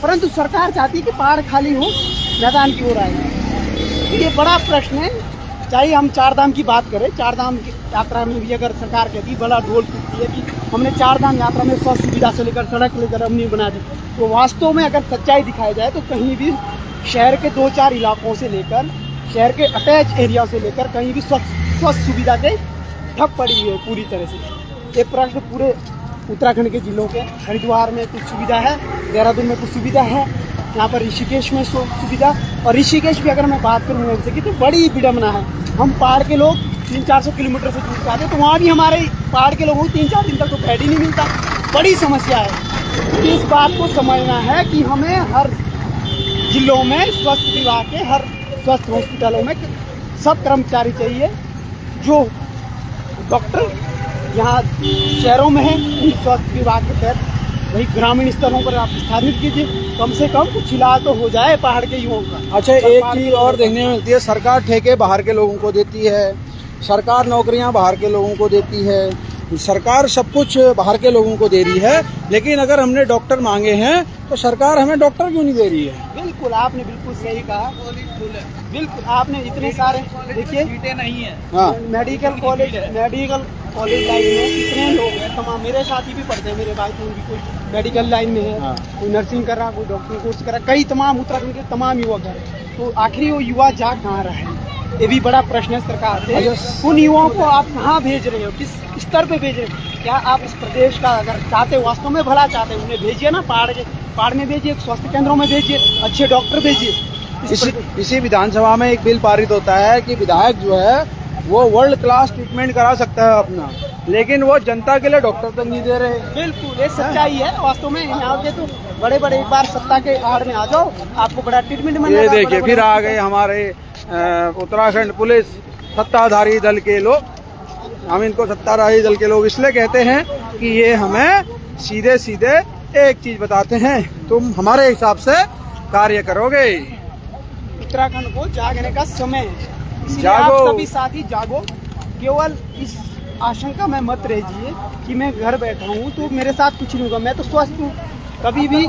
परंतु सरकार चाहती है कि पहाड़ खाली हो, मैदान की ओर आए। ये बड़ा प्रश्न है। चाहे हम चार धाम की बात करें, चार धाम की यात्रा में भी अगर सरकार कहती है, बड़ा ढोल पीटती है कि हमने चार धाम यात्रा में स्वास्थ्य सुविधा से लेकर सड़क लेकर हमने बना दी, तो वास्तव में अगर सच्चाई दिखाई जाए तो कहीं भी शहर के 2-4 इलाकों से लेकर, शहर के अटैच एरिया से लेकर कहीं भी स्वास्थ्य सुविधा के ठप पड़ी हुई है पूरी तरह से। ये प्रश्न पूरे उत्तराखंड के जिलों के, हरिद्वार में कुछ सुविधा है, देहरादून में कुछ सुविधा है, यहाँ पर ऋषिकेश में सुविधा। और ऋषिकेश की अगर मैं बात करूँ उनसे की, तो बड़ी विडम्बना है। हम पहाड़ के लोग 300-400 किलोमीटर से दूर से आते, तो वहाँ भी हमारे पहाड़ के लोगों को 3-4 दिन तक तो बेड ही नहीं मिलता। बड़ी समस्या है। तो इस बात को समझना है कि हमें हर जिलों में स्वास्थ्य विभाग के, हर स्वास्थ्य हॉस्पिटलों में सब कर्मचारी चाहिए जो डॉक्टर यहाँ शहरों में है, स्वास्थ्य विभाग के तहत वही ग्रामीण स्तरों पर आप स्थापित कीजिए। कम से कम कुछ इलाज तो हो जाए पहाड़ के युवाओं का। अच्छा, एक चीज और देखने में मिलती है, सरकार ठेके बाहर के लोगों को देती है, सरकार नौकरियां बाहर के लोगों को देती है, सरकार सब कुछ बाहर के लोगों को दे रही है, लेकिन अगर हमने डॉक्टर मांगे हैं तो सरकार हमें डॉक्टर क्यों नहीं दे रही है? बिल्कुल, आपने बिल्कुल सही कहा। बिल्कुल, आपने इतने सारे देखिए सीटें नहीं है। हाँ, मेडिकल कॉलेज लाइन में इतने लोग हैं, तमाम मेरे साथी भी पढ़ते हैं, मेरे भाई थे, उनकी कोई मेडिकल लाइन में है, कोई नर्सिंग कर रहा, कोई डॉक्टरी कोर्स कर रहा, कई तमाम उत्तराखंड के तमाम युवक हैं। तो आखिर वो युवा जा कहाँ रहा है, ये भी बड़ा प्रश्न है सरकार से। उन युवाओं को आप कहाँ भेज रहे हो, किस स्तर पे भेज रहे हो? क्या आप इस प्रदेश का अगर चाहते, वास्तव में भला चाहते, उन्हें भेजिए ना, पहाड़ में भेजिए, स्वास्थ्य केंद्रों में भेजिए, अच्छे डॉक्टर भेजिए। इसी विधानसभा में एक बिल पारित होता है कि विधायक जो है वो वर्ल्ड क्लास ट्रीटमेंट करा सकता है अपना, लेकिन वो जनता के लिए डॉक्टर तक नहीं दे रहे। बिल्कुल, ये सच्चाई है वास्तव में। यहाँ के तो बड़े बड़े, एक बार सत्ता के आड़ में आ जाओ, आपको बड़ा ट्रीटमेंट मिलेगा। ये देखिए, फिर आ गए हमारे उत्तराखंड पुलिस सत्ताधारी दल के लोग। हम इनको सत्ताधारी दल के लोग इसलिए कहते हैं कि ये हमें सीधे सीधे एक चीज बताते हैं, तुम हमारे हिसाब से कार्य करोगे। उत्तराखंड को जागने का समय है, इसलिए जागो। आप सभी साथी जागो। केवल इस आशंका में मत रहिए कि मैं घर बैठा हूँ तो मेरे साथ कुछ नहीं होगा। मैं तो स्वस्थ हूँ, कभी भी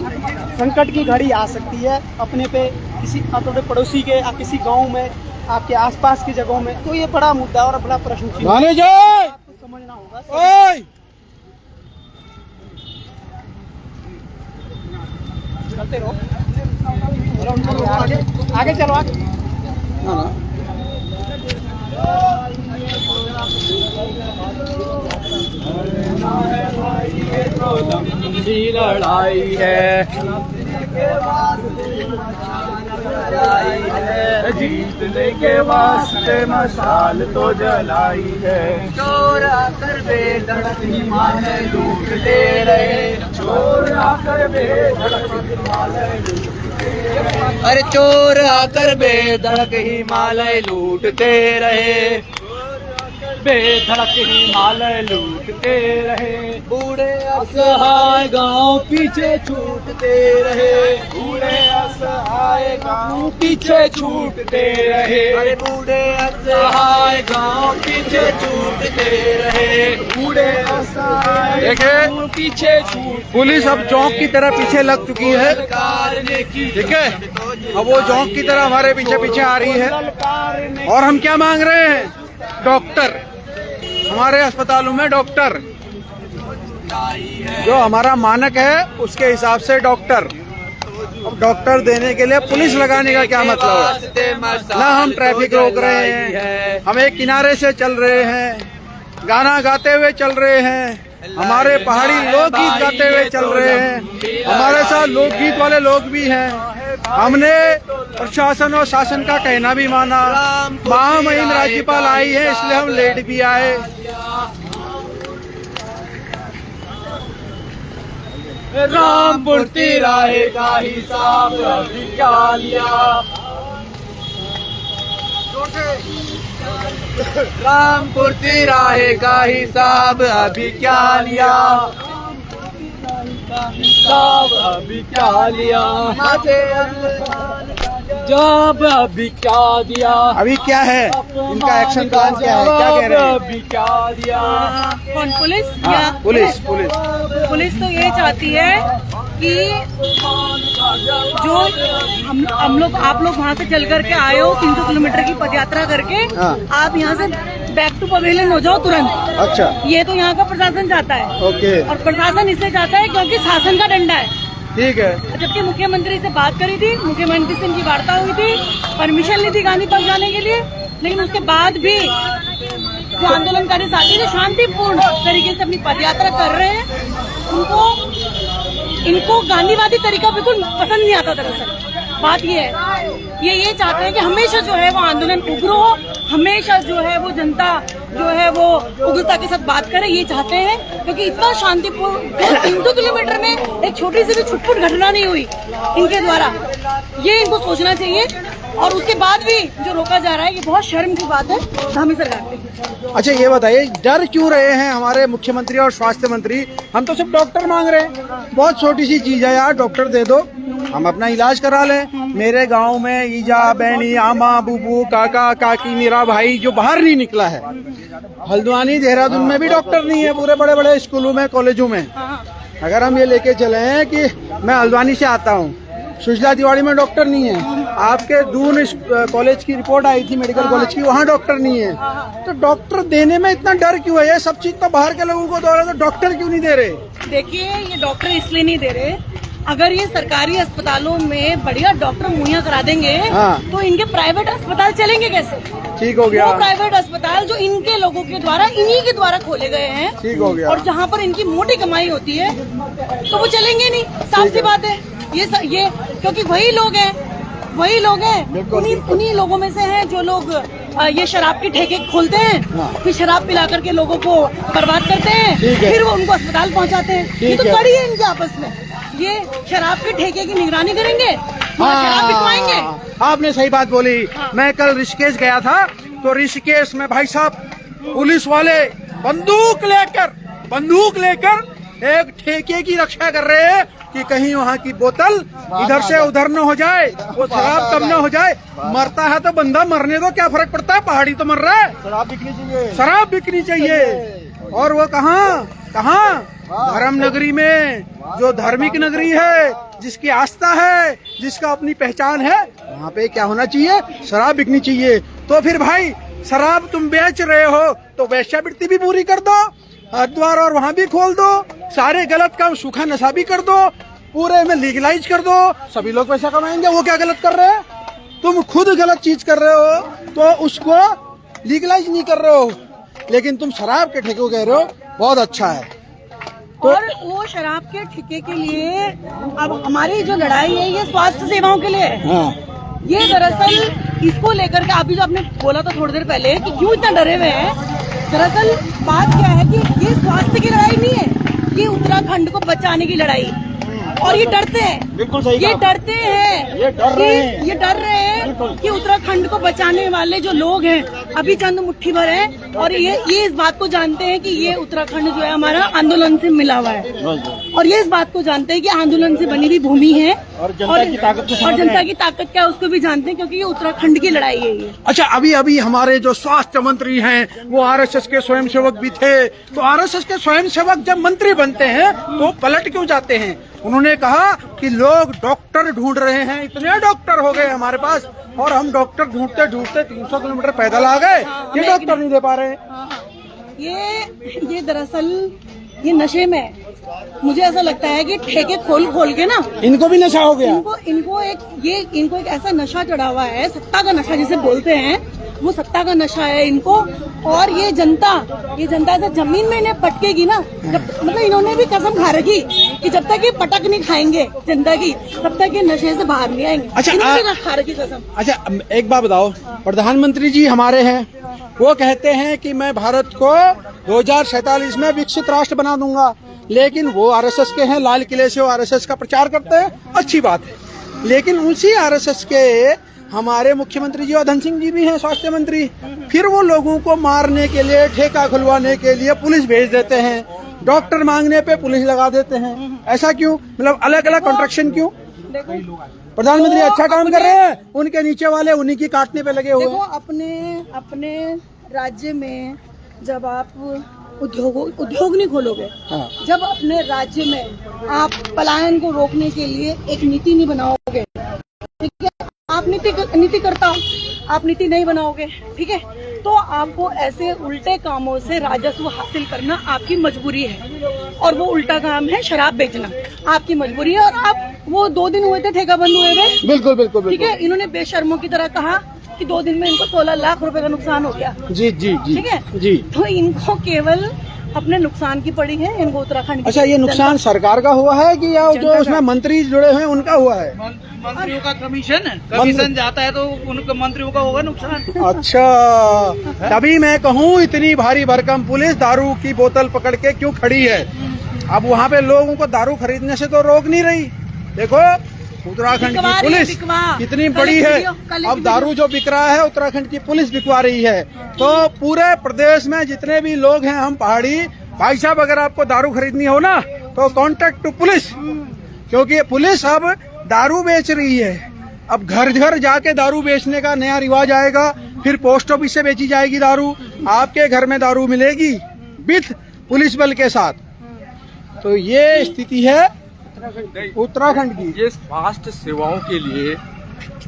संकट की घड़ी आ सकती है अपने पे, किसी अपने पड़ोसी के, किसी गांव में, आपके आसपास की जगहों में। तो ये बड़ा मुद्दा और बड़ा प्रश्न चिन्ह आपको समझना होगा। चलते रहो, आगे चलो, आगे। लड़ाई है, जीतने के वास्ते मशाल तो जलाई है। चोर आकर बेधड़क हिमालय लूट ले रहे, चोर आकर बेधड़क हिमालय अरे चोर आकर बेधड़क हिमालय लूटते रहे, बेधड़क हिमालय लूटते रहे। बूढ़े असहाय गांव पीछे छूटते रहे, बूढ़े असहाय गांव पीछे छूटते रहे। अरे बूढ़े असहाय गांव पीछे छूटते रहे, बूढ़े असहाय देखिए, पीछे छूट। पुलिस अब जोंक की तरह पीछे लग चुकी है, ठीक है। अब वो जोंक की तरह हमारे पीछे पीछे आ रही है। और हम क्या मांग रहे हैं? डॉक्टर, हमारे अस्पतालों में डॉक्टर, जो हमारा मानक है उसके हिसाब से डॉक्टर। अब डॉक्टर देने के लिए पुलिस लगाने का क्या मतलब है? ना हम ट्रैफिक रोक रहे हैं, हम एक किनारे से चल रहे हैं, गाना गाते हुए चल रहे हैं, हमारे पहाड़ी लोकगीत गाते हुए चल रहे हैं, हमारे साथ लोकगीत वाले लोग भी हैं। हमने प्रशासन और शासन का कहना भी माना। महामहिम राज्यपाल आई है, इसलिए हम लेट भी आए। रामपुर तिराहे का हिसाब अभी क्या लिया, रामपुर तिराहे का हिसाब अभी क्या लिया, हिसाब अभी क्या लिया, जब अभी क्या दिया। अभी क्या है इनका एक्शन प्लान, क्या है, क्या कह रहे हैं? अभी क्या दिया। कौन, पुलिस? हाँ, या पुलिस पुलिस पुलिस तो ये चाहती है कि जो हम लोग, आप लोग वहाँ से चल करके आए हो 300 किलोमीटर की पदयात्रा करके, हाँ। आप यहाँ से बैक टू पवेलियन हो जाओ तुरंत। अच्छा, ये तो यहाँ का प्रशासन चाहता है। ओके, और प्रशासन इसलिए चाहता है क्योंकि शासन का डंडा है। ठीक है। जबकि मुख्यमंत्री से बात करी थी, मुख्यमंत्री से इनकी वार्ता हुई थी, परमिशन ली थी गांधी पार्क जाने के लिए, लेकिन उसके बाद भी जो आंदोलनकारी साथी जो शांतिपूर्ण तरीके से अपनी पदयात्रा कर रहे हैं, इनको गांधीवादी तरीका बिल्कुल पसंद नहीं आता। दरअसल बात ये है, ये चाहते हैं कि हमेशा जो है वो आंदोलन उग्र हो, हमेशा जो है वो जनता जो है वो उग्रता के साथ बात करे, ये चाहते हैं। क्योंकि इतना शांतिपूर्ण 300 किलोमीटर में एक छोटी सी भी छुटपुट घटना नहीं हुई इनके द्वारा, ये इनको सोचना चाहिए। और उसके बाद भी जो रोका जा रहा है, ये बहुत शर्म की बात है धामी सरकार पे। अच्छा, ये बताइए, डर क्यों रहे हैं हमारे मुख्यमंत्री और स्वास्थ्य मंत्री? हम तो सिर्फ डॉक्टर मांग रहे हैं, बहुत छोटी सी चीज है यार, डॉक्टर दे दो, हम अपना इलाज करा लें। मेरे गांव में ईजा, बहनी, आमा, बुबू, काका, काकी, मेरा भाई जो बाहर नहीं निकला है, हल्द्वानी, देहरादून में भी डॉक्टर नहीं है, पूरे बड़े बड़े स्कूलों में, कॉलेजों में। अगर हम ये लेके चले हैं कि मैं हल्द्वानी से आता हूँ, सुजला तिवाड़ी में डॉक्टर नहीं है, आपके दून कॉलेज की रिपोर्ट आई थी मेडिकल कॉलेज की, वहाँ डॉक्टर नहीं है, तो डॉक्टर देने में इतना डर क्यों है? ये सब चीज तो बाहर के लोगों को दो रहे, तो डॉक्टर क्यों नहीं दे रहे? देखिए, ये डॉक्टर इसलिए नहीं दे रहे, अगर ये सरकारी अस्पतालों में बढ़िया डॉक्टर मुहैया करा देंगे, हाँ। तो इनके प्राइवेट अस्पताल चलेंगे कैसे? ठीक हो गया, वो प्राइवेट अस्पताल जो इनके लोगों के द्वारा, इन्हीं के द्वारा खोले गए हैं, ठीक हो गया। और जहाँ पर इनकी मोटी कमाई होती है, तो वो चलेंगे नहीं, साफ सी बात है। ये क्योंकि वही लोग हैं, उन्हीं लोगों में से हैं जो लोग ये शराब के ठेके खोलते हैं, फिर शराब पिला करके लोगों को बर्बाद करते हैं, फिर वो उनको अस्पताल पहुंचाते हैं। ये तो कड़ी है इनके आपस में, ये शराब के ठेके की निगरानी करेंगे, शराब पिटवाएंगे। आपने सही बात बोली। मैं कल ऋषिकेश गया था, तो ऋषिकेश में भाई साहब पुलिस वाले बंदूक लेकर एक ठेके की रक्षा कर रहे हैं कि कहीं वहाँ की बोतल इधर से उधर न हो जाए, वो शराब कम न हो जाए। मरता है तो बंदा मरने दो, क्या फर्क पड़ता है, पहाड़ी तो मर रहा है। शराब बिकनी चाहिए, शराब बिकनी चाहिए। और वो कहाँ धर्म नगरी में, जो धार्मिक नगरी है, जिसकी आस्था है, जिसका अपनी पहचान है, वहाँ पे क्या होना चाहिए, शराब बिकनी चाहिए। तो फिर भाई शराब तुम बेच रहे हो तो वेश्यावृत्ति भी पूरी कर दो, हरिद्वार और वहाँ भी खोल दो, सारे गलत काम सूखा नशा भी कर दो, पूरे में लीगलाइज कर दो, सभी लोग पैसा कमाएंगे। वो क्या गलत कर रहे हैं, तुम खुद गलत चीज कर रहे हो तो उसको लीगलाइज नहीं कर रहे हो, लेकिन तुम शराब के ठेके कह रहे हो, बहुत अच्छा है। तो और वो शराब के ठेके के लिए अब हमारी जो लड़ाई है ये स्वास्थ्य सेवाओं के लिए है। हाँ। ये दरअसल इसको लेकर के अभी जो आपने बोला था थोड़ी देर पहले कि क्यों इतना डरे हुए हैं, दरअसल बात क्या है कि ये स्वास्थ्य की लड़ाई नहीं है, ये उत्तराखंड को बचाने की लड़ाई। और ये डरते हैं, बिल्कुल सही ये डरते हैं, ये डर रहे हैं कि उत्तराखंड को बचाने वाले जो लोग हैं अभी चंद मुट्ठी भर हैं, और ये इस बात को जानते हैं कि ये उत्तराखंड जो है हमारा आंदोलन से मिला हुआ है, और ये इस बात को जानते हैं कि आंदोलन से बनी हुई भूमि है, और जनता की ताकत को और जनता की ताकत क्या है उसको भी जानते हैं, क्योंकि ये उत्तराखंड की लड़ाई है ये। अच्छा, अभी हमारे जो स्वास्थ्य मंत्री हैं वो आरएसएस के स्वयंसेवक भी थे, तो आरएसएस के स्वयंसेवक जब मंत्री बनते हैं तो पलट क्यों जाते हैं? उन्होंने कहा कि लोग डॉक्टर ढूंढ रहे हैं, इतने डॉक्टर हो गए हमारे पास, और हम डॉक्टर ढूंढते ढूंढते 300 किलोमीटर पैदल आ गए, ये डॉक्टर नहीं दे पा रहे। ये दरअसल ये नशे में है। मुझे ऐसा लगता है कि ठेके खोल के ना इनको भी नशा हो गया। इनको एक ऐसा नशा चढ़ा हुआ है, सत्ता का नशा जिसे बोलते हैं, वो सत्ता का नशा है इनको। और ये जनता ऐसे जमीन में इन्हें पटकेगी ना, जब मतलब इन्होंने भी कसम खा रखी कि जब तक ये पटक नहीं खाएंगे जनता की, तब तक ये नशे से बाहर नहीं आएंगे। अच्छा, इन्होंने खा रखी कसम। अच्छा, एक बात बताओ, प्रधानमंत्री जी हमारे हैं, वो कहते हैं कि मैं भारत को 2047 में विकसित राष्ट्र बना दूंगा, लेकिन वो आरएसएस के हैं, लाल किले से वो आरएसएस का प्रचार करते हैं, अच्छी बात है। लेकिन उसी आरएसएस के हमारे मुख्यमंत्री जी धन सिंह जी भी हैं, स्वास्थ्य मंत्री, फिर वो लोगों को मारने के लिए, ठेका खुलवाने के लिए पुलिस भेज देते हैं, डॉक्टर मांगने पे पुलिस लगा देते हैं। ऐसा क्यों, मतलब अलग अलग कॉन्ट्रैक्शन क्यों? प्रधानमंत्री अच्छा काम कर रहे हैं, उनके नीचे वाले उन्हीं की काटने पे लगे हुए हैं। देखो, अपने राज्य में जब आप उद्योग नहीं खोलोगे, हाँ। जब अपने राज्य में आप पलायन को रोकने के लिए एक नीति नहीं बनाओगे, ठीक है, आप नीति नहीं बनाओगे, ठीक है, तो आपको ऐसे उल्टे कामों से राजस्व हासिल करना आपकी मजबूरी है, और वो उल्टा काम है शराब बेचना, आपकी मजबूरी है। और आप वो 2 दिन हुए थे ठेका बंद हुए थे, बिल्कुल, ठीक है, इन्होंने बेशर्मों की तरह कहा कि 2 दिन में इनको 16 लाख रुपए का नुकसान हो गया। जी, ठीक है जी। तो इनको केवल अपने नुकसान की पड़ी है, इनको उत्तराखंड की। अच्छा, ये नुकसान सरकार का हुआ है कि या जो उसमें मंत्री जुड़े हुए हैं उनका हुआ है? मंत्रियों का कमीशन जाता है तो उनका मंत्रियों का होगा नुकसान। अच्छा, तभी मैं कहूँ इतनी भारी भरकम पुलिस दारू की बोतल पकड़ के क्यों खड़ी है? अब वहाँ पे लोगों को दारू खरीदने से तो रोक नहीं रही। देखो उत्तराखंड की पुलिस कितनी बड़ी है, अब दारू जो बिक रहा है उत्तराखंड की पुलिस बिकवा रही है। तो पूरे प्रदेश में जितने भी लोग हैं, हम पहाड़ी भाई साहब, अगर आपको दारू खरीदनी हो ना तो कॉन्टेक्ट टू पुलिस, क्योंकि पुलिस अब दारू बेच रही है। अब घर घर जाके दारू बेचने का नया रिवाज आएगा, फिर पोस्ट ऑफिस से बेची जाएगी दारू, आपके घर में दारू मिलेगी विथ पुलिस बल के साथ। तो ये स्थिति है उत्तराखंड की। ये स्वास्थ्य सेवाओं के लिए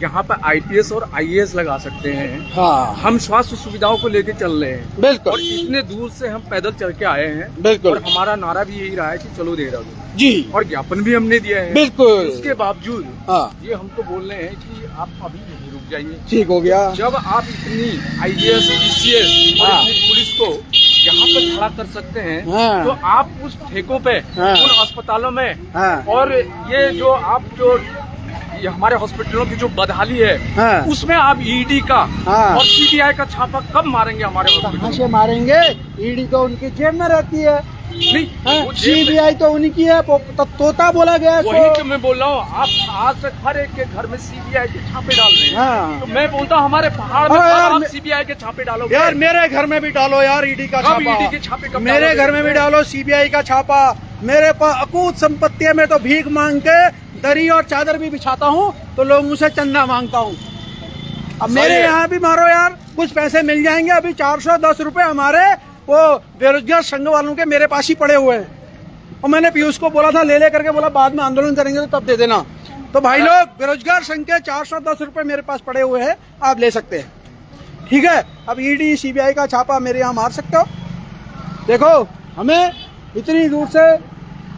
यहाँ पर आईपीएस और आईएएस लगा सकते हैं। हाँ, हम स्वास्थ्य सुविधाओं को लेके चल रहे हैं, बिल्कुल, और इतने दूर से हम पैदल चल के आए हैं, बिल्कुल, और हमारा नारा भी यही रहा है कि चलो देहरादून जी, और ज्ञापन भी हमने दिया है। बिल्कुल। उसके बावजूद हाँ, ये हमको बोल रहे हैं कि आप अभी यहीं रुक जाइए। ठीक हो गया। जब आप इतनी आईएएस, बीसीएस और हाँ। इतनी पुलिस को यहाँ पर खड़ा कर सकते हैं, हाँ। तो आप उस ठेकों पे, हाँ। उन अस्पतालों में, हाँ। और ये जो ये हमारे हॉस्पिटलों की जो बदहाली है, हाँ। उसमें आप ईडी का हाँ। और सीबीआई का छापा कब मारेंगे हमारे कहाँ हॉस्पिटल? से मारेंगे? ईडी तो उनकी जेब में रहती है, नहीं, वो जेब में- सीबीआई तो उनकी है, तोता बोला गया है वही इसको। तो मैं बोल रहा हूँ, आप आज तक हर एक के घर में सीबीआई के छापे डाल रहे हैं। हाँ। तो मैं बोलता हूँ हमारे पहाड़ में अरे कब यार, आप सीबीआई के छापे डालोगे? यार मेरे घर में भी डालो यार ईडी का कब छापा, ईडी के छापे कब मेरे डालोगे? घर में भी डालो सीबीआई का छापा, मेरे पास अकूत संपत्ति है, मैं तो भीख मांग के दरी और चादर भी बिछाता हूँ तो लोगों से चंदा मांगता हूँ। अब मेरे यहाँ भी मारो यार, कुछ पैसे मिल जाएंगे। अभी 410 रुपए हमारे वो बेरोजगार संघ वालों के मेरे पास ही पड़े हुए हैं, और मैंने पीयूष को बोला था ले करके, बोला बाद में आंदोलन करेंगे तो तब दे देना। तो भाई लोग, बेरोजगार संघ के 410 रुपए मेरे पास पड़े हुए हैं, आप ले सकते हैं, ठीक है। अब ईडी सीबीआई का छापा मेरे यहाँ मार सकते हो। देखो, हमें इतनी दूर से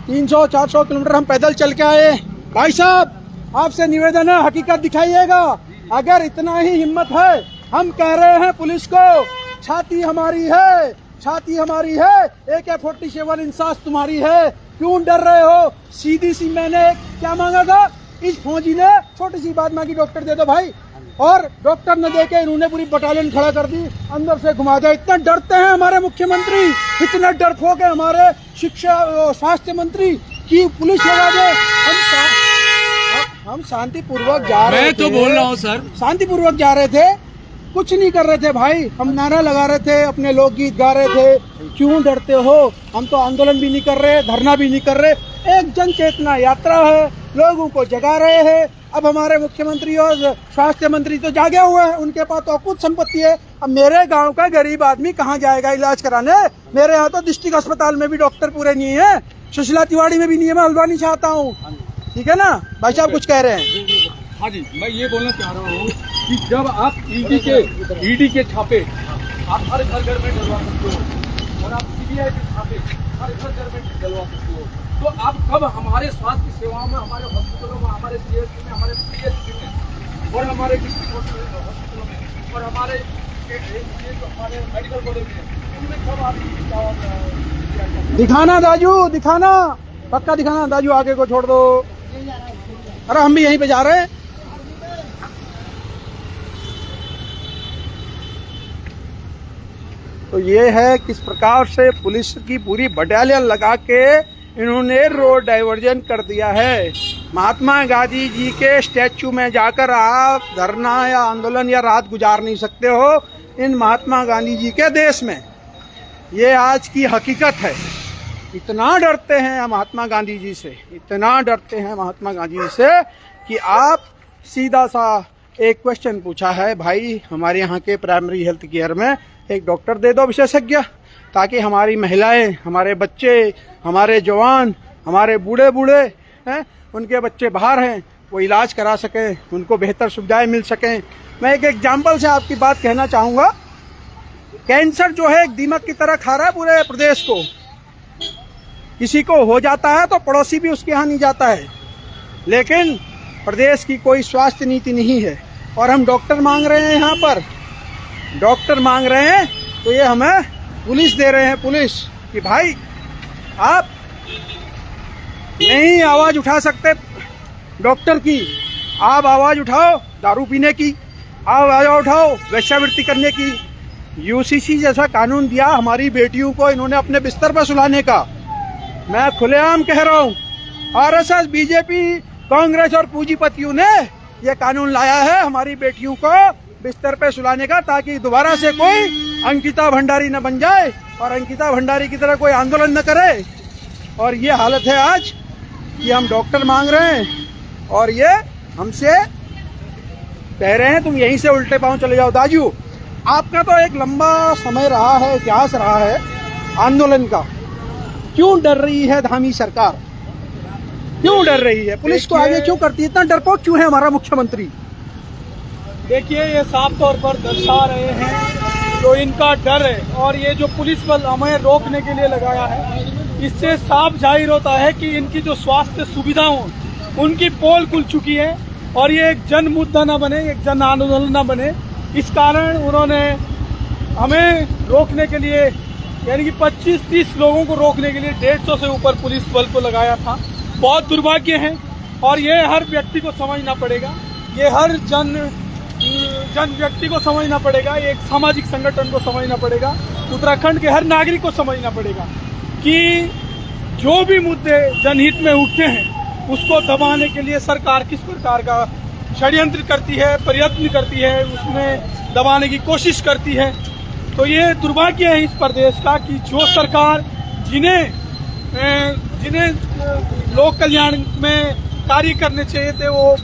300-400 किलोमीटर हम पैदल चल के आए। भाई साहब, आपसे निवेदन है, हकीकत दिखाइएगा। अगर इतना ही हिम्मत है, हम कह रहे हैं पुलिस को, छाती हमारी है, छाती हमारी है, AK-47 इंसास तुम्हारी है, क्यों डर रहे हो? सीधी सी मैंने क्या मांगा था, इस फौजी ने छोटी सी बात मांगी, डॉक्टर दे दो भाई, और डॉक्टर न देके इन्होंने पूरी बटालियन खड़ा कर दी, अंदर से घुमा दिया। इतना डरते हैं हमारे मुख्यमंत्री, इतना डरपोक है हमारे शिक्षा स्वास्थ्य मंत्री कि पुलिस लगा दे। हम शांतिपूर्वक जा रहे थे, मैं तो बोल रहा हूँ सर, शांतिपूर्वक जा रहे थे, कुछ नहीं कर रहे थे भाई, हम नारा लगा रहे थे, अपने लोकगीत गा रहे थे। क्यों डरते हो? हम तो आंदोलन भी नहीं कर रहे, धरना भी नहीं कर रहे, एक जन चेतना यात्रा है, लोगों को जगा रहे हैं। अब हमारे मुख्यमंत्री और स्वास्थ्य मंत्री तो जागे हुए हैं, उनके पास तो अकूत संपत्ति है। अब मेरे गांव का गरीब आदमी कहाँ जाएगा इलाज कराने? मेरे यहाँ तो डिस्ट्रिक्ट अस्पताल में भी डॉक्टर पूरे नहीं है, सुशीला तिवारी में भी नहीं है, मैं हल्द्वानी चाहता हूँ, ठीक है ना। भाई साहब कुछ कह रहे हैं? हाँ जी, मैं ये बोलना चाह रहा हूँ कि जब आप ईडी के छापे आप हर घर में डलवा सकते हो, और आप सीबीआई के छापे हर घर में डलवा सकते हो, तो आप कब हमारे स्वास्थ्य सेवाओं में, हमारे हॉस्पिटलों में, हमारे CHC में, हमारे PHC में और हमारे डिस्ट्रिक्ट हॉस्पिटलों में और हमारे मेडिकल कॉलेज में, उनमें कब आप दिखाना दाजू, दिखाना, पक्का दिखाना दाजू, आगे को छोड़ दो। अरे हम भी यहीं पे जा रहे हैं। तो ये है किस प्रकार से पुलिस की पूरी बटालियन लगा के इन्होंने रोड डाइवर्जन कर दिया है। महात्मा गांधी जी के स्टैचू में जाकर आप धरना या आंदोलन या रात गुजार नहीं सकते हो इन महात्मा गांधी जी के देश में। ये आज की हकीकत है। इतना डरते हैं महात्मा गांधी जी से, इतना डरते हैं महात्मा गांधी जी से कि आप सीधा सा एक क्वेश्चन पूछा है, भाई हमारे यहाँ के प्राइमरी हेल्थ केयर में एक डॉक्टर दे दो विशेषज्ञ, ताकि हमारी महिलाएं, हमारे बच्चे, हमारे जवान, हमारे बूढ़े हैं, उनके बच्चे बाहर हैं, वो इलाज करा सकें, उनको बेहतर सुविधाएं मिल सकें। मैं एक एग्जाम्पल से आपकी बात कहना चाहूँगा। कैंसर जो है एक दीमक की तरह खा रहा है पूरे प्रदेश को। किसी को हो जाता है तो पड़ोसी भी उसके यहाँ नहीं जाता है, लेकिन प्रदेश की कोई स्वास्थ्य नीति नहीं है। और हम डॉक्टर मांग रहे हैं, यहाँ पर डॉक्टर मांग रहे हैं, तो ये हमें पुलिस दे रहे हैं, पुलिस कि भाई आप नहीं आवाज़ उठा सकते डॉक्टर की, आप आवाज़ उठाओ दारू पीने की, आवाज़ उठाओ वेश्यावृत्ति करने की। UCC जैसा कानून दिया हमारी बेटियों को इन्होंने अपने बिस्तर पर सुलाने का। मैं खुलेआम कह रहा हूँ, RSS, BJP, कांग्रेस और पूंजीपतियों ने यह कानून लाया है हमारी बेटियों को बिस्तर पे सुलाने का, ताकि दोबारा से कोई अंकिता भंडारी न बन जाए और अंकिता भंडारी की तरह कोई आंदोलन न करे। और ये हालत है आज कि हम डॉक्टर मांग रहे हैं और ये हमसे कह रहे हैं तुम यहीं से उल्टे पांव चले जाओ। दाजू, आपका तो एक लंबा समय रहा है, इतिहास रहा है आंदोलन का, क्यों डर रही है धामी सरकार? क्यों डर रही है? पुलिस को आगे क्यों करती है? इतना डरपोक क्यों है हमारा मुख्यमंत्री? देखिए, ये साफ तौर पर दर्शा रहे हैं जो इनका डर है, और ये जो पुलिस बल हमें रोकने के लिए लगाया है, इससे साफ जाहिर होता है कि इनकी जो स्वास्थ्य सुविधाओं उनकी पोल खुल चुकी है, और ये एक जन मुद्दा न बने, एक जन आंदोलन न बने। इस कारण उन्होंने हमें रोकने के लिए, यानी कि 25-30 लोगों को रोकने के लिए 150 से ऊपर पुलिस बल को लगाया था। बहुत दुर्भाग्य है, और ये हर व्यक्ति को समझना पड़ेगा, ये हर जन व्यक्ति को समझना पड़ेगा, एक सामाजिक संगठन को समझना पड़ेगा, उत्तराखंड के हर नागरिक को समझना पड़ेगा कि जो भी मुद्दे जनहित में उठते हैं उसको दबाने के लिए सरकार किस प्रकार का षड्यंत्र करती है, प्रयत्न करती है, उसमें दबाने की कोशिश करती है। तो ये दुर्भाग्य है इस प्रदेश का कि जो सरकार जिन्हें जिन्हें लोक कल्याण में कार्य करने चाहिए थे, वो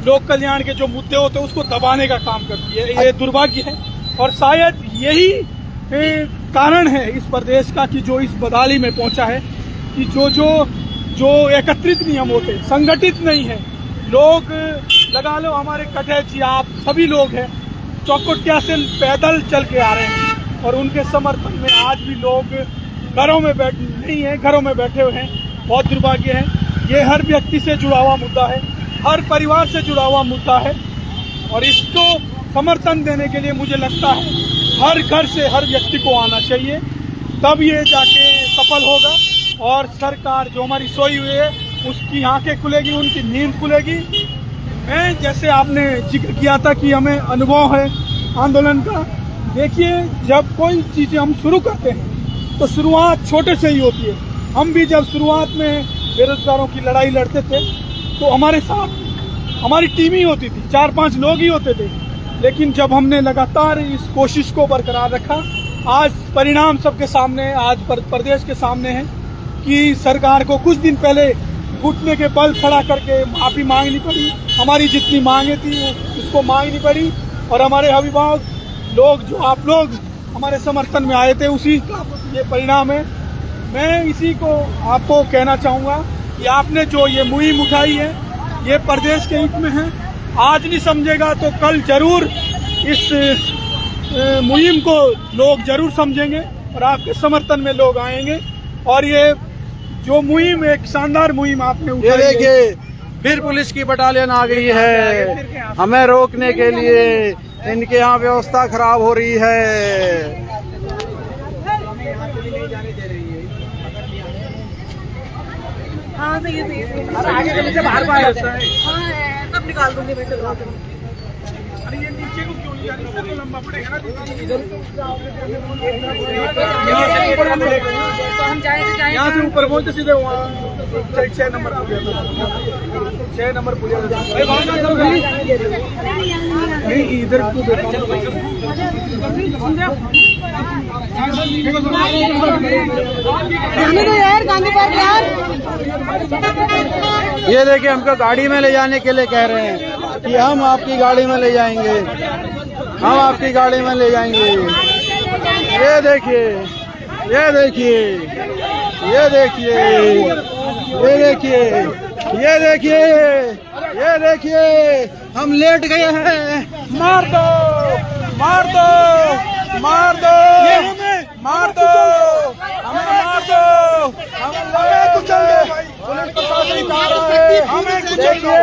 लोक कल्याण के जो मुद्दे होते हैं उसको दबाने का काम करती है। ये दुर्भाग्य है और शायद यही कारण है इस प्रदेश का कि जो इस बदहाली में पहुंचा है कि जो एकत्रित नियम होते संगठित नहीं है। लोग लगा लो हमारे कटेज जी, आप सभी लोग हैं, चौकुटिया से पैदल चल के आ रहे हैं और उनके समर्थन में आज भी लोग घरों में नहीं है, घरों में बैठे हुए हैं। बहुत दुर्भाग्य है। ये हर व्यक्ति से जुड़ा हुआ मुद्दा है, हर परिवार से जुड़ा हुआ मुद्दा है और इसको समर्थन देने के लिए मुझे लगता है हर घर से हर व्यक्ति को आना चाहिए, तब ये जाके सफल होगा और सरकार जो हमारी सोई हुई है उसकी आंखें खुलेगी, उनकी नींद खुलेगी। मैं जैसे आपने जिक्र किया था कि हमें अनुभव है आंदोलन का, देखिए जब कोई चीज़ें हम शुरू करते हैं तो शुरुआत छोटे से ही होती है। हम भी जब शुरुआत में बेरोजगारों की लड़ाई लड़ते थे तो हमारे साथ हमारी टीम ही होती थी, 4-5 लोग ही होते थे, लेकिन जब हमने लगातार इस कोशिश को बरकरार रखा, आज परिणाम सबके सामने, आज प्रदेश के सामने है कि सरकार को कुछ दिन पहले घुटने के बल खड़ा करके माफी मांगनी पड़ी। हमारी जितनी मांगे थी उसको मांगनी पड़ी और हमारे अभिभावक लोग, जो आप लोग हमारे समर्थन में आए थे, उसी का ये परिणाम है। मैं इसी को आपको कहना चाहूँगा कि आपने जो ये मुहिम उठाई है ये प्रदेश के हित में है। आज नहीं समझेगा तो कल जरूर इस मुहिम को लोग जरूर समझेंगे और आपके समर्थन में लोग आएंगे और ये जो मुहिम, एक शानदार मुहिम आपने उठाई। ये देखिए फिर पुलिस की बटालियन आ गई है हमें रोकने के लिए। इनके यहाँ व्यवस्था खराब हो रही है। हाँ सही है। हाँ सब निकाल दूंगी मैं। अरे ये नीचे को क्यों नहीं आ रही? इससे तो लंबा पड़ेगा ना। हम जाए यहाँ से ऊपर पहुँचते सीधे वहाँ 6 नंबर पुलिया, 6 नंबर पुलिया। नहीं इधर को यार गांधी पार्क यार। ये देखिए हमको गाड़ी में ले जाने के लिए कह रहे हैं कि हम आपकी गाड़ी में ले जाएंगे, हम आपकी गाड़ी में ले जाएंगे। ये देखिए, ये देखिए, ये देखिए, ये देखिए, ये देखिए, ये देखिए, हम लेट गए हैं। मार दो, मार दो, मार दो, मार दो, हमें मार दो, हमें कुचल दो। पुलिस प्रशासन आ रहा है, हमें कुचल दो।